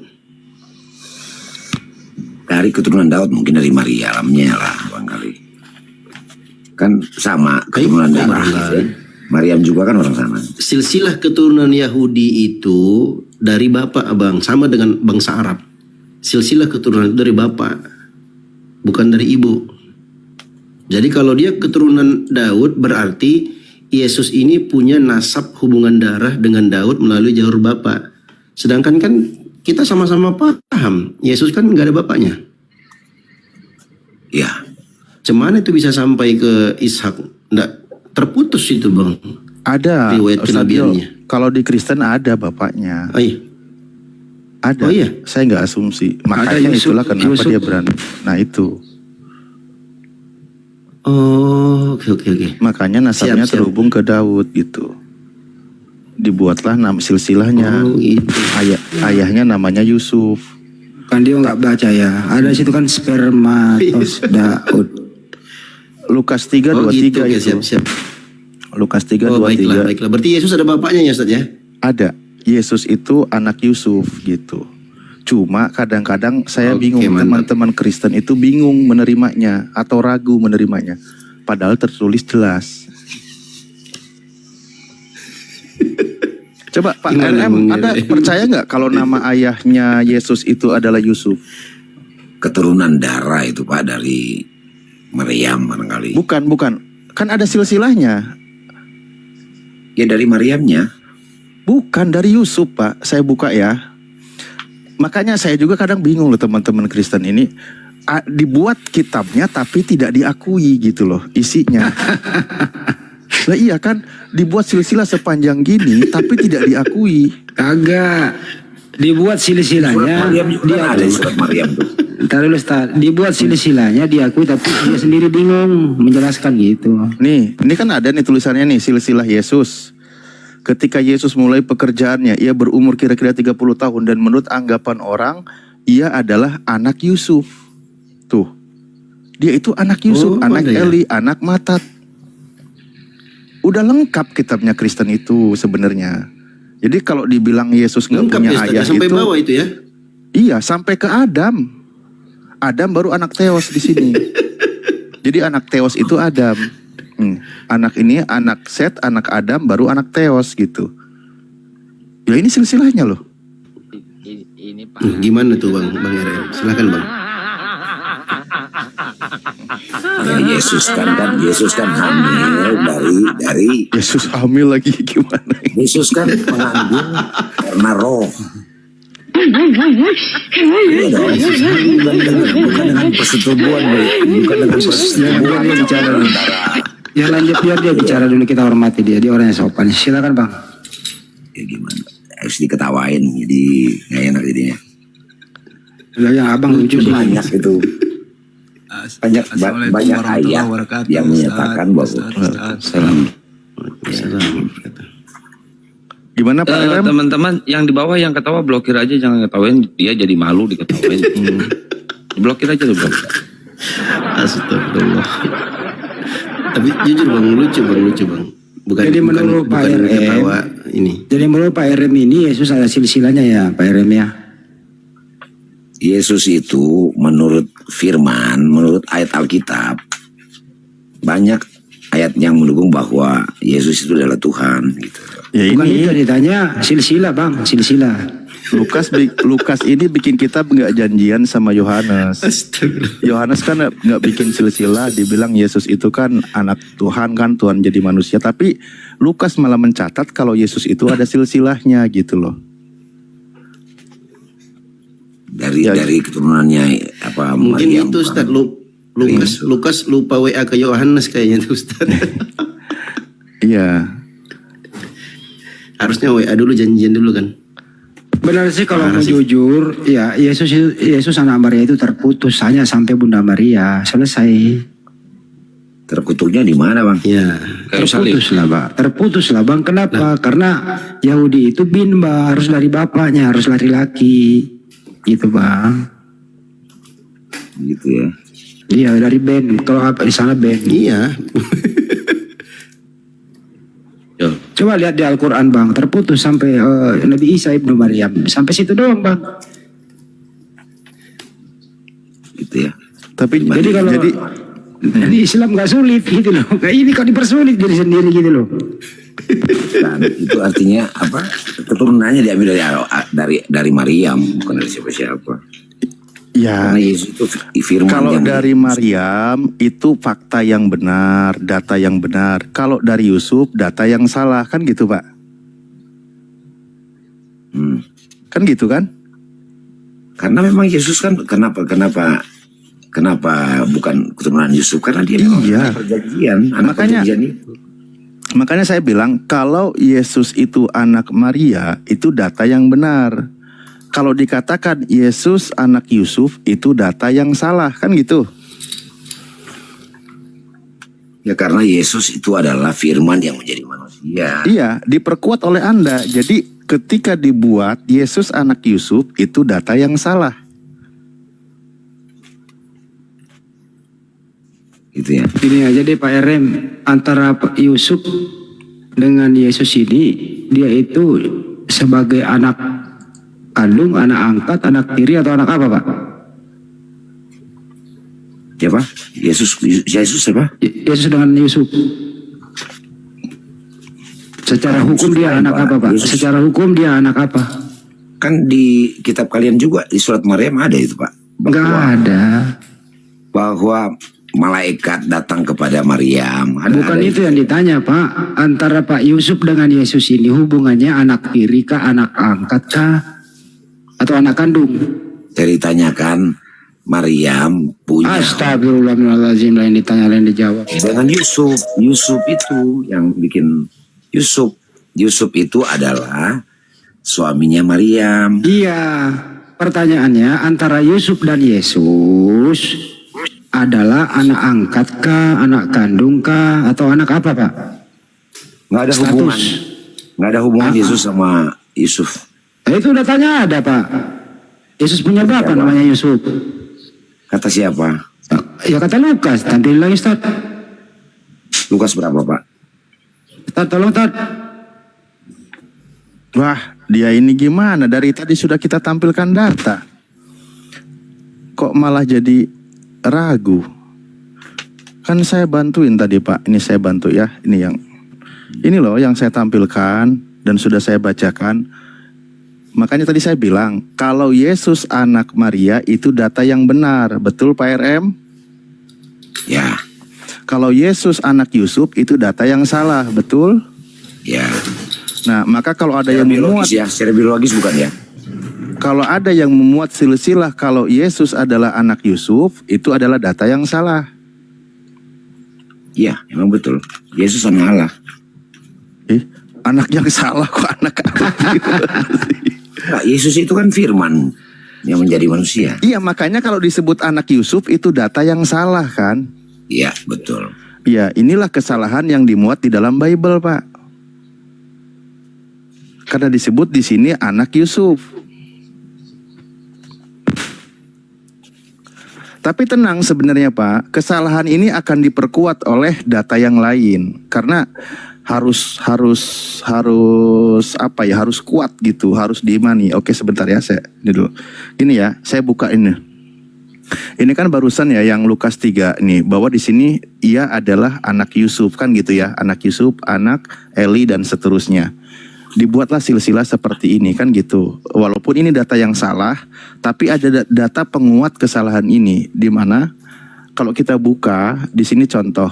Dari keturunan Daud, mungkin dari Mariamnya lah barangkali. Kan sama keturunan Baik, darah. barangkali. Mariam juga kan orang sana. Silsilah keturunan Yahudi itu dari bapak, Bang, sama dengan bangsa Arab. Silsilah keturunan itu dari bapak, bukan dari ibu. Jadi kalau dia keturunan Daud, berarti Yesus ini punya nasab hubungan darah dengan Daud melalui jalur bapak. Sedangkan kan kita sama-sama paham, Yesus kan nggak ada bapaknya. Ya, Cuman itu bisa sampai ke Ishak? Nggak, terputus itu, Bang. Ada Riwayat Ustadz Jo, kenabiannya. kalau di Kristen ada bapaknya. Oh iya. Ada. Oh iya? Saya nggak asumsi. Makanya Yusuf- itulah kenapa Yusuf. dia berani. Nah itu. Oh, oke. Makanya nasabnya Siap. terhubung ke Daud gitu. Dibuatlah nama silsilahnya. Oh, gitu. Ayahnya namanya Yusuf. Kan dia nggak baca ya. Ada situ kan spermatos Daud. Lukas 3:23 Oh gitu, oke, itu. siap. Lukas Oh 3:23 baiklah. Berarti Yesus ada bapaknya ya, Ustaz ya? ada. Yesus itu anak Yusuf gitu. Cuma kadang-kadang saya Oke, bingung, mantap. teman-teman Kristen itu bingung menerimanya atau ragu menerimanya. Padahal tertulis jelas. Coba Pak Gimana, LM, Bung? Anda percaya nggak kalau nama ayahnya Yesus itu adalah Yusuf? keturunan darah itu Pak dari Maryam barangkali. Bukan. Kan ada silsilahnya. Ya dari Maryamnya. Bukan dari Yusuf, Pak. Saya buka ya. Makanya saya juga kadang bingung loh teman-teman Kristen ini. Dibuat kitabnya tapi tidak diakui gitu loh isinya. Lah iya kan, dibuat silsilah sepanjang gini tapi tidak diakui. Kagak. Dibuat Surat silsilahnya. Maryam juga ada surat Maryam tuh. Ntar dulu, Ustaz. Dibuat silsilahnya diakui tapi dia sendiri bingung menjelaskan gitu. Nih, ini kan ada nih tulisannya nih, silsilah Yesus. Ketika Yesus mulai pekerjaannya, ia berumur kira-kira 30 tahun dan menurut anggapan orang, ia adalah anak Yusuf. Tuh. Dia itu anak Yusuf, Oh, anak ada ya? Eli, anak Matat. Udah lengkap kitabnya Kristen itu sebenarnya. Jadi kalau dibilang Yesus nggak Lengkap punya ya, Ustaz, ayah sampai itu, bawah itu ya? iya sampai ke Adam. Adam baru anak Theos di sini. Jadi anak Theos itu Adam. Anak ini anak Set, anak Adam, baru anak Theos gitu. Ya ini silsilahnya loh. Ini Ini Pak. Gimana tuh Bang RM? Silakan Bang. Ya, Yesus kan hamil dari Yesus hamil lagi gimana? Yesus kan mengandung karena roh. Iya dong. Bukan dengan persetubuhan, bukan dengan persetubuhan. Biar dia bicara dulu. Ya lanjut, biar dia bicara dulu, kita hormati dia. Dia orang yang sopan. Silakan Bang. Ya gimana? Harus diketawain, jadi nggak enak jadinya. Lah yang abang lucu sih. Banyak itu. Banyak ayat yang menyatakan bahwa Gimana Pak RM? Teman-teman yang di bawah yang ketawa blokir aja, jangan ketawain, dia jadi malu diketawain. Blokir aja tuh, Bang. Astagfirullah. Tapi jujur Bang, lucu Bang. Bukan, Jadi menurut Pak RM, ketawa ini. Jadi menurut Pak RM ini Yesus ada silsilahnya ya Pak RM ya? Yesus itu menurut firman, menurut ayat Alkitab, banyak ayat yang mendukung bahwa Yesus itu adalah Tuhan gitu. Ya Bukan ini itu ditanya silsilah Bang, silsilah. Lukas ini bikin kita nggak janjian sama Yohanes. Astagfirullah. Yohanes kan nggak bikin silsilah, dibilang Yesus itu kan anak Tuhan kan, Tuhan jadi manusia. Tapi Lukas malah mencatat kalau Yesus itu ada silsilahnya gitu loh. Dari keturunannya apa? Mungkin Maryam, itu Ustaz Lukas lupa WA ke Yohanes kayaknya tuh Ustaz. Iya. Harusnya WA dulu, janjian dulu kan. Benar sih kalau mau jujur, ya Yesus anak Maria itu terputus hanya sampai Bunda Maria, selesai. Terkutuknya di mana Bang? Ya. Terputus lah Bang. Kenapa? Karena Yahudi itu Bang, harus dari bapaknya, harus laki-laki, gitu Bang. Gitu ya. Iya dari Ben, kalau apa di sana Ben. Iya. Coba lihat di Al-Quran Bang, terputus sampai Nabi Isa ibnu Maryam, sampai situ doang Bang. Gitu ya. Tapi Jadi kalau jadi Islam nggak sulit gitu loh. Kayak ini kok dipersulit diri sendiri gitu loh. Dan itu artinya apa? Keturunannya diambil dari Maryam, bukan dari siapa-siapa. ya Karena Yesus itu firman kalau yang dari Maryam itu fakta yang benar, data yang benar. Kalau dari Yusuf data yang salah kan gitu Pak? Kan gitu kan? Karena memang Yesus kan kenapa bukan keturunan Yusuf, karena dia memang Iya. perjanjian, anak Makanya- perjanjian itu. Makanya saya bilang kalau Yesus itu anak Maria itu data yang benar. Kalau dikatakan Yesus anak Yusuf itu data yang salah kan gitu. Ya karena Yesus itu adalah firman yang menjadi manusia. Iya, diperkuat oleh Anda. Jadi ketika dibuat Yesus anak Yusuf itu data yang salah. Gitu ya. Ini aja deh Pak RM, antara Pak Yusuf dengan Yesus ini, dia itu sebagai anak kandung, anak angkat, anak tiri atau anak apa Pak? Siapa? Yesus siapa? Yesus dengan Yusuf. Secara hukum dia anak apa Pak? Yesus. Secara hukum dia anak apa? Kan di kitab kalian juga di surat Maryam ada itu Pak. Enggak ada. Bahwa malaikat datang kepada Maryam. Bukan itu yang ditanya Pak. Antara Pak Yusuf dengan Yesus ini hubungannya anak tiri kah, anak angkat kah, atau anak kandung? Ditanyakan Maryam punya Astagfirullahaladzim, lain ditanya lain dijawab. dengan Yusuf. Yusuf itu yang bikin Yusuf. Yusuf itu adalah suaminya Maryam. Iya, pertanyaannya antara Yusuf dan Yesus adalah anak angkat kah, anak kandung kah, atau anak apa Pak? Nggak ada Status. hubungan. Nggak ada hubungan Yesus sama Yusuf. Itu datanya ada Pak. Yesus punya bapak namanya Yusuf. Kata siapa? Ya kata Lukas, tampil lagi Ustaz. Lukas berapa Pak? Ustaz tolong Ustaz. Wah, dia ini gimana? Dari tadi sudah kita tampilkan data. Kok malah jadi ragu? Kan saya bantuin tadi Pak. Ini saya bantu ya. Ini loh yang saya tampilkan dan sudah saya bacakan. Makanya tadi saya bilang, kalau Yesus anak Maria itu data yang benar. Betul Pak RM? Ya, Kalau Yesus anak Yusuf itu data yang salah. Betul? ya. Nah, maka kalau ada Secara yang memuat, biologis ya, secara biologis bukan ya? kalau ada yang memuat silsilah kalau Yesus adalah anak Yusuf, itu adalah data yang salah. Iya, emang betul. Yesus anak Allah. Anak yang salah kok anak Nah, Yesus itu kan firman yang menjadi manusia. Iya, makanya kalau disebut anak Yusuf itu data yang salah kan? Iya, betul. Iya, inilah kesalahan yang dimuat di dalam Bible, Pak. Karena disebut di sini anak Yusuf. Tapi tenang sebenarnya Pak, kesalahan ini akan diperkuat oleh data yang lain. Karena harus apa ya, harus kuat gitu, harus diimani. Oke, sebentar ya, saya ini dulu. Ini ya, saya buka ini. Ini kan barusan ya yang Lukas 3 nih, bahwa di sini ia adalah anak Yusuf kan gitu ya, anak Yusuf, anak Eli dan seterusnya. Dibuatlah silsilah seperti ini kan gitu. Walaupun ini data yang salah, tapi ada data penguat kesalahan ini, di mana kalau kita buka di sini contoh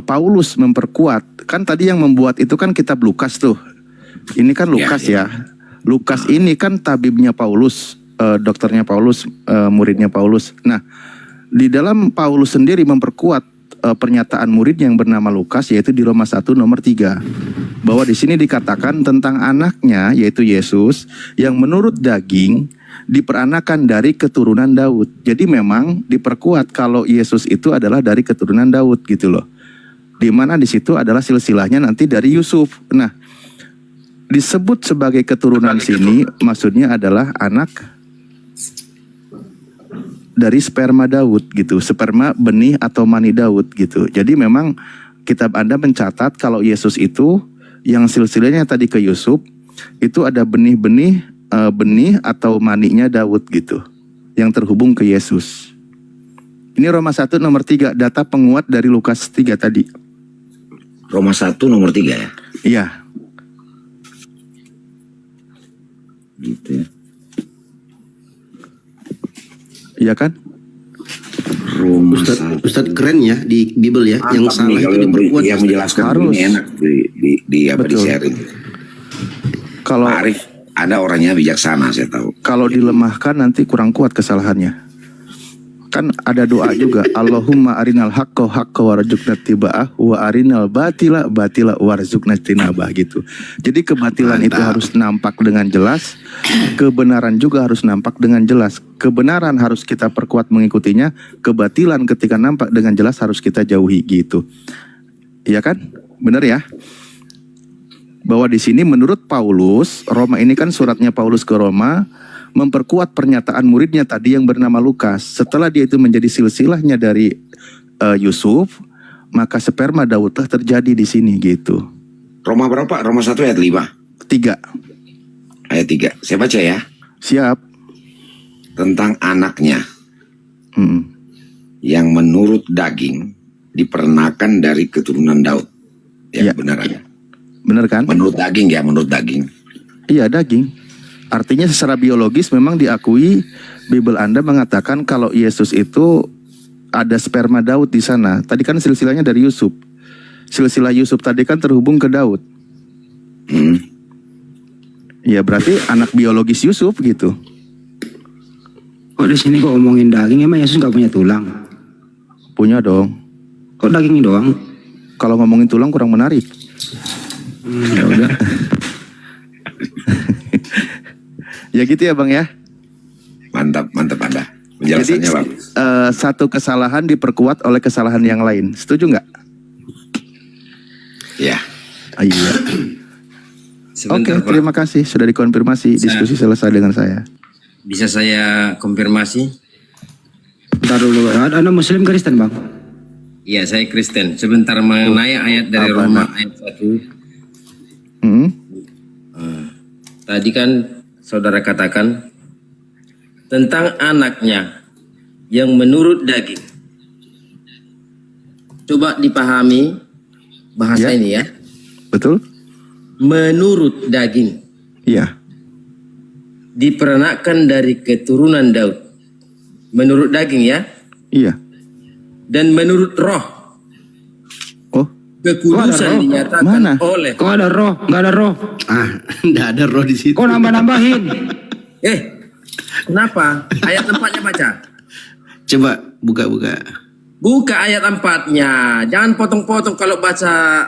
Paulus memperkuat, kan tadi yang membuat itu kan kitab Lukas tuh. Ini kan Lukas ya. Lukas ini kan tabibnya Paulus, dokternya Paulus, muridnya Paulus. Nah, di dalam Paulus sendiri memperkuat pernyataan murid yang bernama Lukas, yaitu di Roma 1 nomor 3. Bahwa di sini dikatakan tentang anaknya, yaitu Yesus, yang menurut daging diperanakan dari keturunan Daud. Jadi memang diperkuat kalau Yesus itu adalah dari keturunan Daud gitu loh. Di mana di situ adalah silsilahnya nanti dari Yusuf. Nah, disebut sebagai keturunan sini maksudnya adalah anak dari sperma Daud gitu, sperma benih atau mani Daud gitu. Jadi memang kitab Anda mencatat kalau Yesus itu yang silsilahnya tadi ke Yusuf itu ada benih-benih benih atau maninya Daud gitu yang terhubung ke Yesus. Ini Roma 1 nomor 3, data penguat dari Lukas 3 tadi. Roma 1 nomor 3 ya? Iya. Gitu ya. Iya kan? Roma Ustadz keren ya di Bible ya, yang salah itu diperkuat. Yang menjelaskan Harus. ini enak di Betul. sharing. Kalau Pak Arif, Anda orangnya bijaksana saya tahu. kalau dilemahkan nanti kurang kuat kesalahannya. Kan ada doa juga, Allahumma arinal haqqo haqqo warzuqna tiba'ah wa arinal batila batila warzuqna tinabah gitu. Jadi kebatilan itu harus nampak dengan jelas, kebenaran juga harus nampak dengan jelas. Kebenaran harus kita perkuat mengikutinya, kebatilan ketika nampak dengan jelas harus kita jauhi gitu. Iya kan? Benar ya? Bahwa di sini menurut Paulus, Roma ini kan suratnya Paulus ke Roma, memperkuat pernyataan muridnya tadi yang bernama Lukas. Setelah dia itu menjadi silsilahnya dari Yusuf, maka sperma Daudlah terjadi di sini gitu. Roma berapa? Roma 1 ayat 5. 3. Ayat 3. Saya baca ya. Siap. Tentang anaknya yang menurut daging diperanakan dari keturunan Daud. Ya, Ya. benar ya. Benar kan? Menurut daging ya, menurut daging. Iya, daging. Artinya secara biologis memang diakui, Bible Anda mengatakan kalau Yesus itu ada sperma Daud di sana. Tadi kan silsilahnya dari Yusuf. Silsilah Yusuf tadi kan terhubung ke Daud. Ya berarti anak biologis Yusuf gitu. Kok di sini kok ngomongin daging, emang Yesus nggak punya tulang? Punya dong. Kok daging doang? Kalau ngomongin tulang kurang menarik. Ya udah. Ya gitu ya Bang ya. Mantap, mantap Anda. Jadi Penjelasannya bagus. satu kesalahan diperkuat oleh kesalahan yang lain. Setuju nggak? Ya. Iya. Oke, Sebentar, Pak. terima kasih sudah dikonfirmasi. Diskusi selesai dengan saya. Bisa saya konfirmasi? Bentar dulu, Anda Muslim Kristen Bang? Iya, saya Kristen. Sebentar mengenai ayat dari Apa, Roma Nak? ayat 1. Tadi kan saudara katakan tentang anaknya yang menurut daging. Coba dipahami bahasa Ya. ini ya. Betul? Menurut daging. Iya. diperanakkan dari keturunan Daud. Menurut daging ya. Iya. Dan menurut roh. Oh, Kekudusan dinyatakan Mana? oleh. Kok ada roh? Nggak ada roh. Enggak ada roh di situ. Kok nambah-nambahin? Kenapa? Ayat 4-nya baca. Coba buka-buka. Buka ayat 4-nya. Jangan potong-potong kalau baca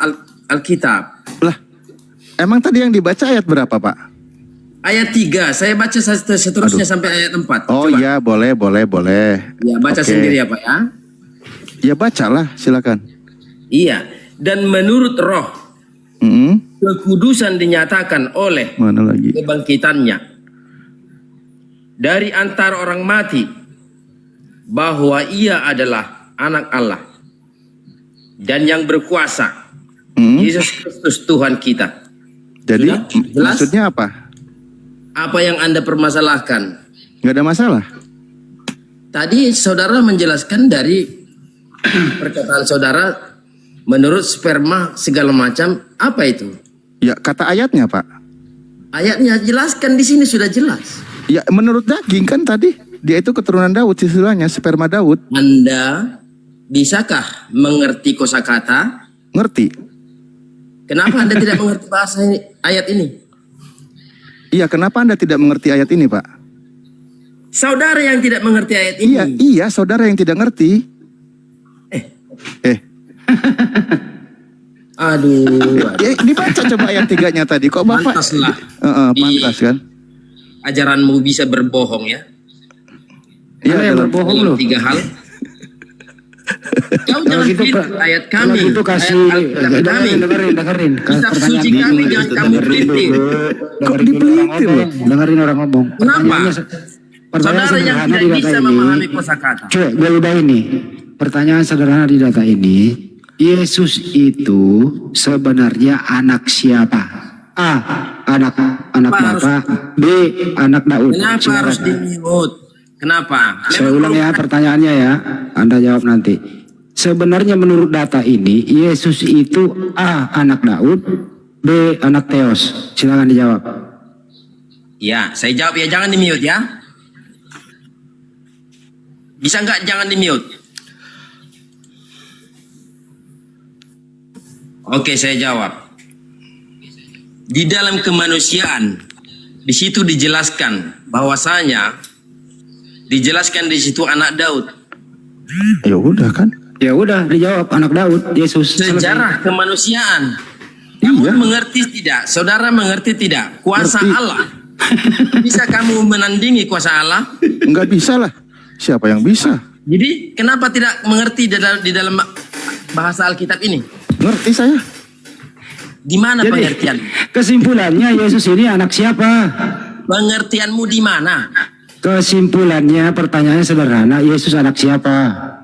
Alkitab. lah. Emang tadi yang dibaca ayat berapa, Pak? Ayat 3. Saya baca seterusnya sampai ayat 4. Oh Coba. iya, boleh. Ya, baca Oke. sendiri ya Pak ya. Ya bacalah, silakan. Iya. Dan menurut roh, Mm-mm. kekudusan dinyatakan oleh Mana lagi? kebangkitannya dari antara orang mati, bahwa ia adalah anak Allah dan yang berkuasa, Yesus Kristus Tuhan kita. Jadi Sudah? Jelas? maksudnya apa? Apa yang Anda permasalahkan? Nggak ada masalah. Tadi saudara menjelaskan dari perkataan saudara menurut sperma segala macam, apa itu? Ya kata ayatnya, Pak. Ayatnya jelaskan di sini sudah jelas. Ya menurut daging kan tadi dia itu keturunan Daud, istilahnya sperma Daud. Anda bisakah mengerti kosakata? Ngerti? Kenapa Anda tidak mengerti bahasa ini, ayat ini? Iya, kenapa Anda tidak mengerti ayat ini, Pak? Saudara yang tidak mengerti ayat ini. Iya, saudara yang tidak ngerti. Aduh. Dibaca coba ayat 3-nya tadi. Kok Bapak? Pantaslah. Pantas kan? Ajaranmu bisa berbohong ya. Iya, yang berbohong Dalam loh. 3 hal. Kau jangan gitu, fit Pak. ayat Kalau kami. gitu kasih ayat kami. dengerin. Kitab suci kami jangan kamu kritik. Kok dipelintir loh? Dengerin orang ngomong. Kenapa? Pertanyaan Saudara yang sederhana tidak di data bisa ini. memahami kosakata. Coba gue udahin nih. Pertanyaan sederhana di data ini. Yesus itu sebenarnya anak siapa? A. Anak Bapak. B. Anak Daud. Kenapa Silakan. harus di-mute? Kenapa? Saya ulang ya pertanyaannya ya. Anda jawab nanti. Sebenarnya menurut data ini Yesus itu A. Anak Daud, B. Anak Theos. Silakan dijawab. Ya, saya jawab ya, jangan di-mute ya. Bisa nggak jangan di-mute? Oke, saya jawab. Di dalam kemanusiaan, di situ dijelaskan bahwasanya dijelaskan di situ anak Daud. Ya udah kan? Ya udah dijawab anak Daud, Yesus. Sejarah kemanusiaan. Kamu mengerti tidak? Saudara mengerti tidak? Kuasa Ngerti. Allah. Bisa kamu menandingi kuasa Allah? Enggak bisa lah. Siapa yang bisa? Jadi kenapa tidak mengerti di dalam bahasa Alkitab ini? Ngerti saya. Di mana Jadi, pengertian? kesimpulannya Yesus ini anak siapa? Pengertianmu di mana? Kesimpulannya pertanyaannya sederhana, Yesus anak siapa?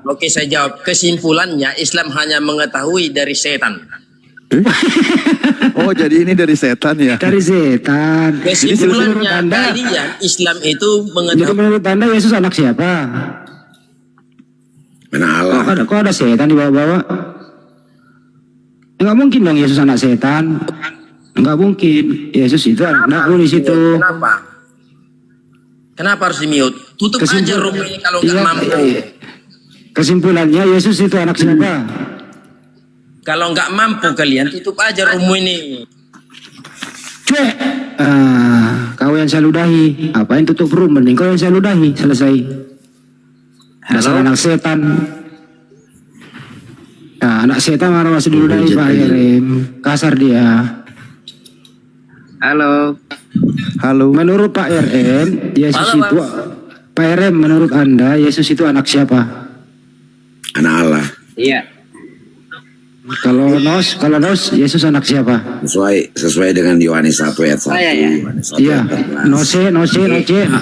Oke, saya jawab. Kesimpulannya Islam hanya mengetahui dari setan. Oh, jadi ini dari setan ya? Dari setan. Jadi menurut Kesimpulannya Anda, kalian Islam itu jadi mengetahui. menurut Anda Yesus anak siapa? Mana Allah? Kok ada setan di bawah-bawah? Enggak mungkin dong Yesus anak setan. Enggak mungkin. Yesus itu anak Daud di situ. Kenapa? Kenapa harus di-mute? Tutup aja room ini kalau nggak Iya, mampu. kesimpulannya Yesus itu anak siapa? Kalau nggak mampu kalian tutup aja room ini. Cuek. Kau yang saya ludahi. Apain tutup room? Mending kau yang saya ludahi. Selesai. Dasar anak setan. Nah, anak setan marah masih diludahi Pak Yerem. Kasar dia. Halo. Halo. Menurut Pak RM, Yesus Halo, itu Pak RM, menurut Anda Yesus itu anak siapa? Anak Allah. Iya. Kalau Nos Yesus anak siapa? Sesuai dengan Yohanes 1 ayat 1. Saya, ya. Yohanes 1 Iya. ayat 14. Nose,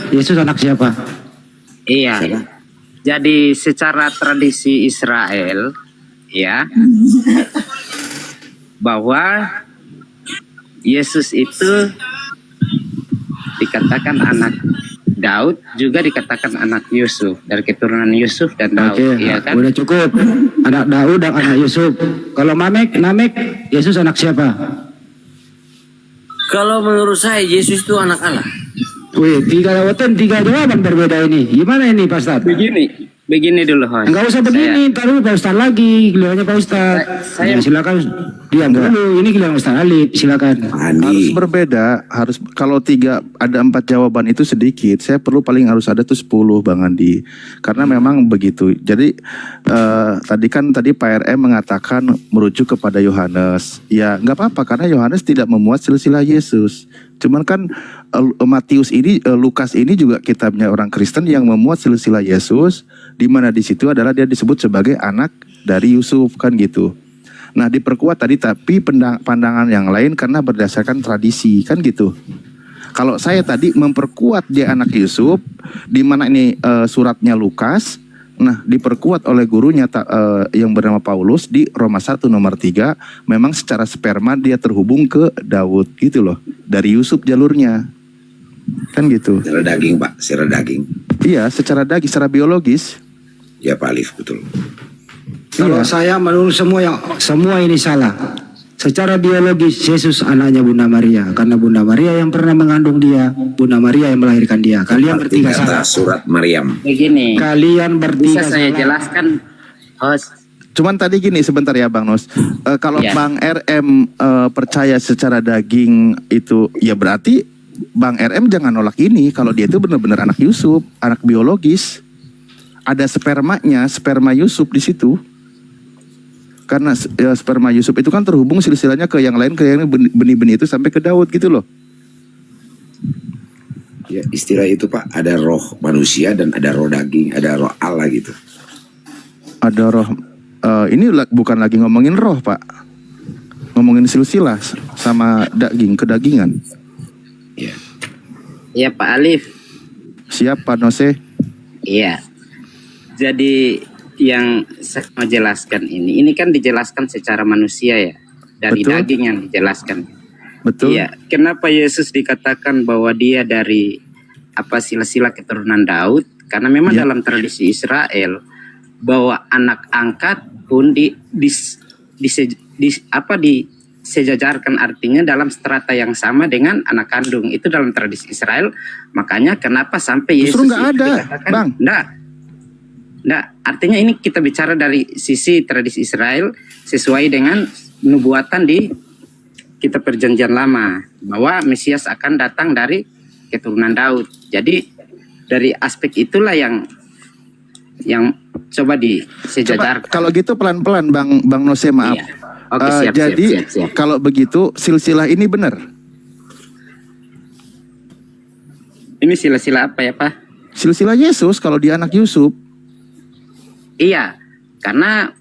Yesus anak siapa? Iya. Jadi secara tradisi Israel, ya, bahwa Yesus itu dikatakan anak Daud, juga dikatakan anak Yusuf, dari keturunan Yusuf dan Daud. Oke, Iya kan? udah cukup. Anak Daud dan anak Yusuf. Kalau Namek, Yesus anak siapa? Kalau menurut saya Yesus itu anak Allah. Wih, 3 jawaban berbeda ini. Gimana ini Pak Ustadz? Begini dulu, host. Enggak usah begini, ntar dulu Pak Ustadz lagi, gilirannya Pak Ustadz. Ya, silakan diam dulu. Ini giliran Ustadz Alif, silakan. Harus berbeda, harus kalau 3 ada 4 jawaban itu sedikit. Saya perlu paling harus ada tuh 10 Bang Andi. Karena memang begitu. Jadi tadi Pak RM mengatakan merujuk kepada Yohanes. Ya nggak apa-apa karena Yohanes tidak memuat silsilah Yesus. Cuman kan Matius ini, Lukas ini juga kitabnya orang Kristen yang memuat silsilah Yesus, di mana di situ adalah dia disebut sebagai anak dari Yusuf kan gitu. Nah diperkuat tadi tapi pandangan yang lain karena berdasarkan tradisi kan gitu. Kalau saya tadi memperkuat dia anak Yusuf, di mana ini suratnya Lukas, nah diperkuat oleh gurunya yang bernama Paulus di Roma 1 nomor 3, memang secara sperma dia terhubung ke Daud gitu loh, dari Yusuf jalurnya. Kan gitu. Secara daging Pak, secara daging. Iya, secara daging, secara biologis. Ya Pak Alif, betul. Kalau saya menurut semua ini salah. Secara biologis Yesus anaknya Bunda Maria, karena Bunda Maria yang pernah mengandung dia, Bunda Maria yang melahirkan dia. Kalian bertiga salah. Surat Maryam. Begini. Kalian bertiga Bisa saya salah. jelaskan, host. Cuman tadi gini sebentar ya Bang Nos. Kalau Bang RM percaya secara daging itu, ya berarti Bang RM jangan nolak ini. Kalau dia itu benar-benar anak Yusuf, anak biologis. Ada spermanya, sperma Yusuf di situ. Karena sperma Yusuf itu kan terhubung silsilahnya ke yang lain, ke yang benih-benih itu sampai ke Daud gitu loh. Ya istilah itu Pak, ada roh manusia dan ada roh daging, ada roh Allah gitu. Ada roh, ini bukan lagi ngomongin roh Pak, ngomongin silsilah sama daging, kedagingan. Ya. Iya Pak Alif. Siap Pak Nose? Iya. Jadi yang saya mau jelaskan ini kan dijelaskan secara manusia ya, dari Betul. daging yang dijelaskan. Betul. Iya. Kenapa Yesus dikatakan bahwa dia dari silsilah keturunan Daud? Karena memang dalam tradisi Israel bahwa anak angkat pun disejajarkan, artinya dalam strata yang sama dengan anak kandung. Itu dalam tradisi Israel. Makanya kenapa sampai Yesus Justru nggak ada, dikatakan, Bang. Nah, artinya ini kita bicara dari sisi tradisi Israel sesuai dengan nubuatan di kitab Perjanjian Lama bahwa Mesias akan datang dari keturunan Daud. Jadi dari aspek itulah yang coba disejajarkan. Kalau gitu pelan-pelan Bang Nose, maaf. Iya. Oke, siap. Kalau begitu silsilah ini benar. Ini silsilah apa ya Pak? Silsilah Yesus kalau dia anak Yusuf. Iya, karena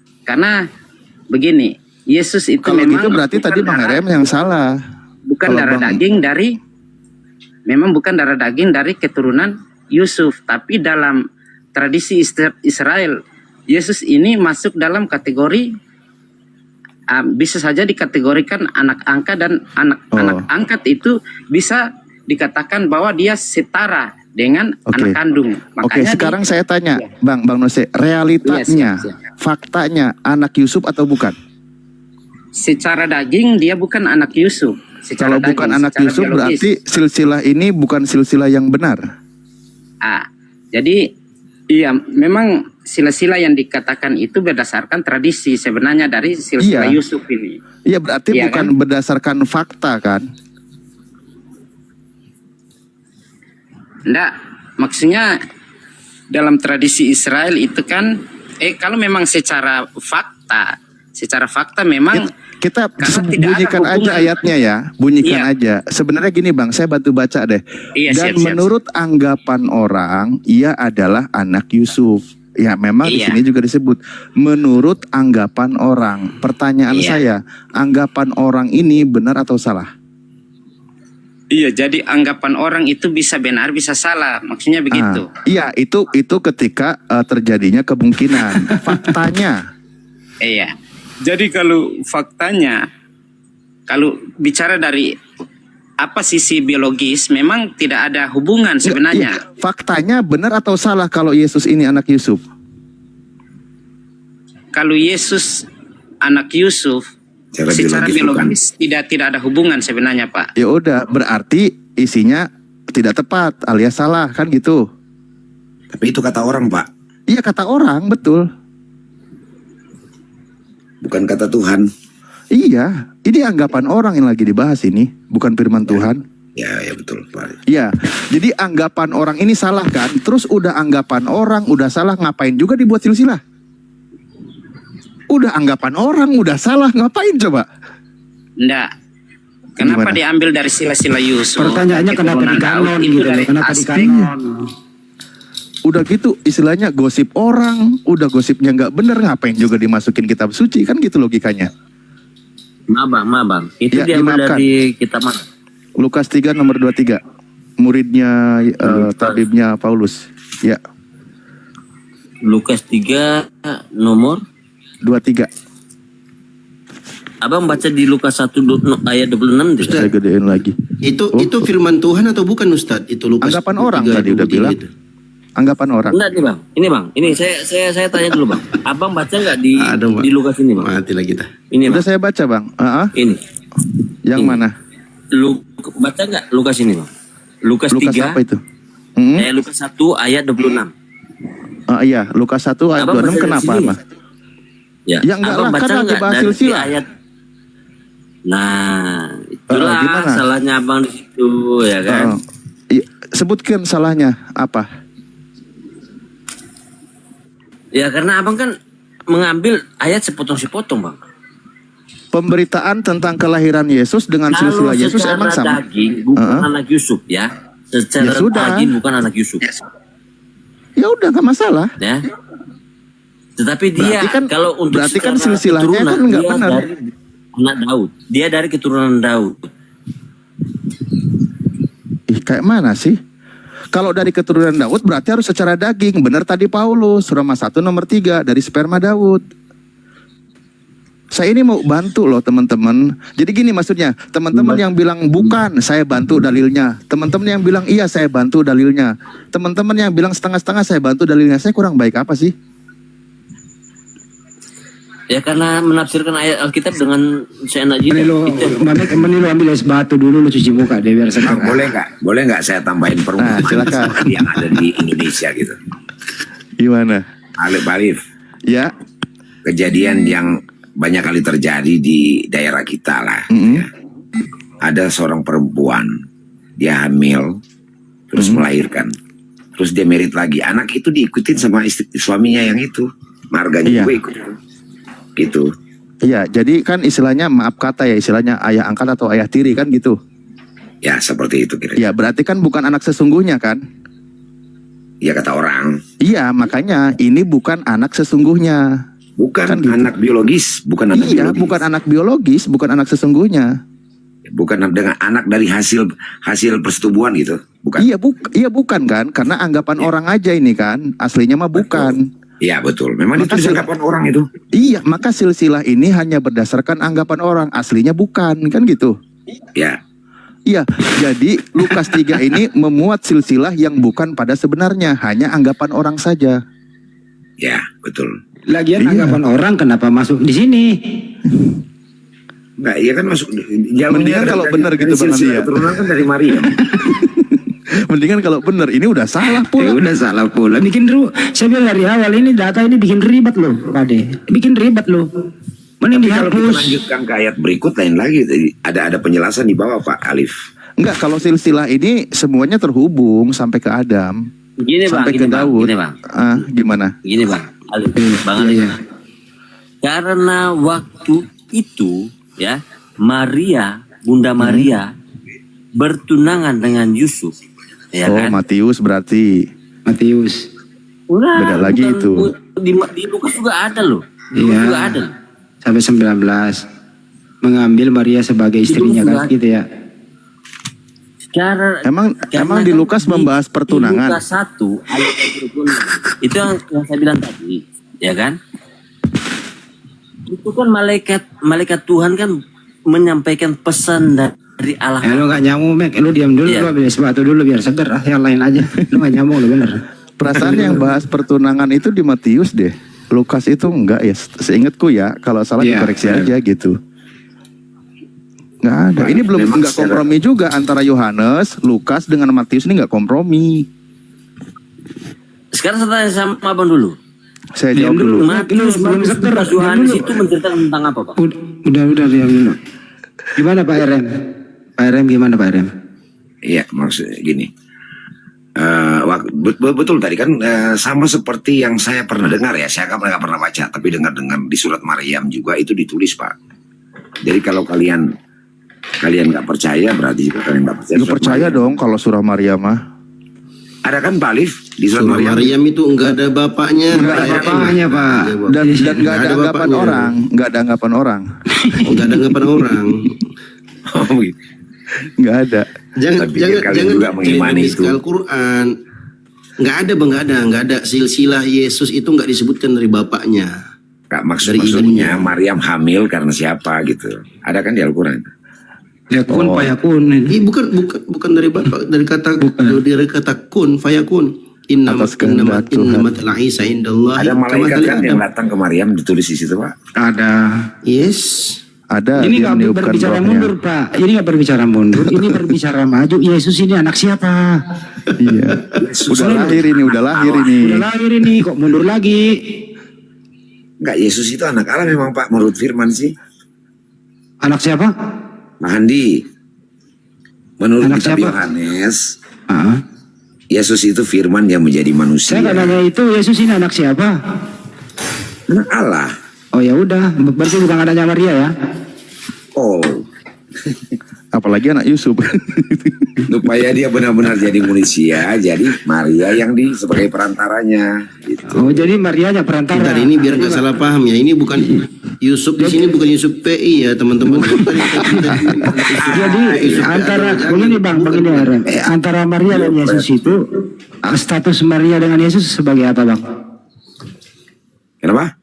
begini, Yesus itu Kalau memang gitu berarti tadi Bang RM yang salah. Bukan Kalau darah daging dari, memang bukan darah daging dari keturunan Yusuf, tapi dalam tradisi Israel, Yesus ini masuk dalam kategori bisa saja dikategorikan anak angkat, dan anak angkat itu bisa dikatakan bahwa dia setara dengan anak kandung. Oke, sekarang saya tanya, Bang Nose, realitanya, faktanya anak Yusuf atau bukan? Secara daging dia bukan anak Yusuf. Kalau bukan anak Yusuf biologis, berarti silsilah ini bukan silsilah yang benar. Jadi iya, memang silsilah yang dikatakan itu berdasarkan tradisi sebenarnya dari silsilah Yusuf ini. Iya, berarti bukan berdasarkan fakta kan? Enggak, maksudnya dalam tradisi Israel itu kan kalau memang secara fakta memang kita bunyikan aja ayatnya ya, bunyikan aja. Sebenarnya gini Bang, saya bantu baca deh. Dan menurut anggapan orang, ia adalah anak Yusuf. Ya memang di sini juga disebut menurut anggapan orang. Pertanyaan saya, anggapan orang ini benar atau salah? Iya, jadi anggapan orang itu bisa benar, bisa salah. Maksudnya begitu. Iya, itu ketika terjadinya kemungkinan. Faktanya. Iya. Jadi kalau faktanya, kalau bicara dari sisi biologis, memang tidak ada hubungan sebenarnya. Iya. Faktanya benar atau salah kalau Yesus ini anak Yusuf? Kalau Yesus anak Yusuf, secara biologis tidak ada hubungan sebenarnya Pak. Ya udah, berarti isinya tidak tepat alias salah kan gitu. Tapi itu kata orang, Pak. Iya, kata orang, betul. Bukan kata Tuhan. Iya, ini anggapan orang yang lagi dibahas ini, bukan firman Tuhan. Ya, ya betul, Pak. Iya, jadi anggapan orang ini salah kan. Terus udah anggapan orang udah salah, ngapain juga dibuat silsilah? Udah anggapan orang udah salah, ngapain coba? Enggak. Kenapa Gimana? diambil dari sila-sila Yusuf? Pertanyaannya kenapa di Keturunan kanon Daud itu gitu, dari kenapa di asli. kanon? Udah gitu istilahnya gosip orang, udah gosipnya nggak bener, ngapain juga dimasukin kitab suci kan gitu logikanya. Mabang. Itu Ya, diambil dimaafkan. dari kitab mana? Lukas 3 nomor 23, muridnya tabibnya Paulus. Ya, Lukas 3 nomor 23. Abang baca di Lukas 1 ayat 26 deh. Saya gedein lagi. Itu firman Tuhan atau bukan Ustadz? Itu Lukas Anggapan orang 3, tadi udah 23 bilang. itu. Anggapan orang. Enggak nih bang, ini bang, ini saya tanya dulu bang. Abang baca nggak di Aduh, Pak. di Lukas ini bang? Matilah kita. Ini Udah bang, saya baca bang. ini. Yang Ini. mana? Baca nggak Lukas ini bang? Lukas Lukas 3, apa itu? Hmm? Lukas 1 ayat 26. Iya, Lukas 1 ayat Abang 26 baca dari kenapa? sini. Pak? Ya, Ya, enggak abang lah, baca kan lagi nggak bahas dari silsilah. ayat? Nah, itulah Gimana? salahnya abang di situ ya kan? Sebutkan salahnya apa? Ya karena abang kan mengambil ayat sepotong-sepotong bang. Pemberitaan tentang kelahiran Yesus dengan Kalau silsilah Yesus secara emang sama? daging bukan anak Yusuf ya. Secara Ya sudah. daging bukan anak Yusuf. Ya udah, nggak masalah. Ya. Tetapi dia Berarti kan- kalau untuk berarti kan secara silsilahnya keturunan, kan nggak dia benar. dari anak Daud. Dia dari keturunan Daud. Ih, kayak mana sih? Kalau dari keturunan Daud berarti harus secara daging. Benar tadi Paulus, Roma 1 nomor 3, dari sperma Daud. Saya ini mau bantu loh teman-teman. Jadi gini maksudnya, teman-teman yang bilang bukan, saya bantu dalilnya. Teman-teman yang bilang iya, saya bantu dalilnya. Teman-teman yang bilang setengah-setengah, saya bantu dalilnya. Saya kurang baik apa sih? Ya karena menafsirkan ayat Alkitab dengan seenak jidat. Menilu ambil es batu dulu, lu cuci muka deh biar segar. Boleh nggak saya tambahin perumpamaan silakan. seperti yang ada di Indonesia gitu. Gimana? Alif, Ya, kejadian yang banyak kali terjadi di daerah kita lah. Ya. Ada seorang perempuan, dia hamil, terus melahirkan, terus dia merit lagi. Anak itu diikutin sama suaminya yang itu, marganya Iya. juga ikut. Gitu. iya. Jadi kan istilahnya maaf kata ya, istilahnya ayah angkat atau ayah tiri kan gitu. Ya seperti itu kira-kira. Ya berarti kan bukan anak sesungguhnya kan? Ya kata orang. Iya, makanya ini bukan anak sesungguhnya. Bukan Kan gitu. anak biologis, bukan anak Iya, biologis. bukan anak biologis, bukan anak sesungguhnya. Bukan dengan anak dari hasil persetubuhan gitu. Bukan. Iya bukan kan? Karena anggapan orang aja ini kan, aslinya mah bukan. Iya betul. Memang Maka itu disangkapan orang itu. Iya, maka silsilah ini hanya berdasarkan anggapan orang, aslinya bukan, kan gitu. Ya. Iya, jadi Lukas 3 ini memuat silsilah yang bukan pada sebenarnya, hanya anggapan orang saja. Ya betul. Lagian Iya. anggapan orang kenapa masuk di sini? Enggak, iya kan masuk. Mendingan kalau benar gitu, Bang Andi ya. Keturunan kan dari Maria. Mendingan kalau benar, ini udah salah Ya pula. udah salah pula. Bikin saya bilang dari awal ini data ini bikin ribet loh, Pade. Bikin ribet loh. Mending Kalau kita dihapus. lanjutkan ke ayat berikut lain lagi. Ada penjelasan di bawah Pak Alif. Enggak, kalau silsilah ini semuanya terhubung sampai ke Adam, Gini bang, sampai gini ke bang, Daud. gini bang, Gimana? gini bang, Alif, bang Alif. Iya. Karena waktu itu ya Maria, Bunda Maria bertunangan dengan Yusuf, ya Oh, kan? Matius berarti. Matius. Udah, Beda lagi itu. Di Lukas juga ada loh. Di Lukas Iya. juga ada. Sampai 19 mengambil Maria sebagai istrinya kan gitu ya. Emang di Lukas membahas pertunangan? Di Lukas 1 ayat 26. Itu yang saya bilang tadi, ya kan? Itu kan malaikat Tuhan kan menyampaikan pesan dari Allah. Lu nggak nyamuk, Mek. Lu diam dulu, Iya. lu ambil es batu dulu biar seger. Yang lain aja. Lu nggak nyamuk, lu bener. Perasaan yang bahas pertunangan itu di Matius deh. Lukas itu enggak ya, seingatku ya. Kalau salah Iya, dikoreksi benar. aja gitu. Nggak ada. Ini belum Memang nggak kompromi juga antara Yohanes, Lukas dengan Matius ini nggak kompromi. Sekarang saya tanya sama abang dulu. Saya jawab dulu. Matius, Lukas, Yohanes itu menceritakan tentang apa, Pak? Udah diam dulu. Gimana Pak RM? Pak RM gimana Pak RM? Iya, maksudnya gini. Betul tadi kan sama seperti yang saya pernah dengar ya. Saya nggak pernah baca, tapi dengar-dengar di surat Maryam juga itu ditulis, Pak. Jadi kalau kalian nggak percaya, berarti juga kalian nggak percaya. Lu percaya dong kalau surah Maryam mah. Ada kan Pak Alif di surat Surah Maryam itu enggak ada bapaknya. Enggak ada bapaknya Pak. Dan nggak ada anggapan orang, nggak ada anggapan orang. Enggak ada anggapan orang. Oh, gitu. Nggak ada. Jangan juga mengimani itu. Al-Quran. Enggak ada silsilah Yesus itu enggak disebutkan dari bapaknya. Kak, maksudnya Maryam hamil karena siapa gitu. Ada kan di Al-Quran? Yakun fayakun. Bukan dari bapak, dari kata kun fayakun. Innamat Isa indallah. Ada malaikat kan yang datang ke Maryam ditulis di situ, Pak? Ada. Yes. Ada. Ini nggak berbicara mundur Pak. Ini nggak berbicara mundur. Ini berbicara maju. Yesus ini anak siapa? Iya. Udah lahir ini. Udah lahir ini. Kok mundur lagi? Enggak, Yesus itu anak Allah memang, Pak, menurut firman sih. Anak siapa? Pak Handi, menurut Anak kitab siapa? Yohanes, Ah. Yesus itu firman yang menjadi manusia. Saya nggak nanya itu. Yesus ini anak siapa? Anak Allah. Oh ya udah. Berarti bukan anaknya Maria ya? Oh, Apalagi anak Yusuf. supaya dia benar-benar jadi manusia, jadi Maria yang sebagai perantaranya. Gitu. Oh jadi Marianya perantara. Bentar, ini biar nggak salah paham ya. Ini bukan Yusuf di sini, bukan Yusuf PI ya teman-teman. Jadi antara begini Bang, begini RM. Antara Maria dan Yesus itu status Maria dengan Yesus sebagai apa Bang? Kenapa?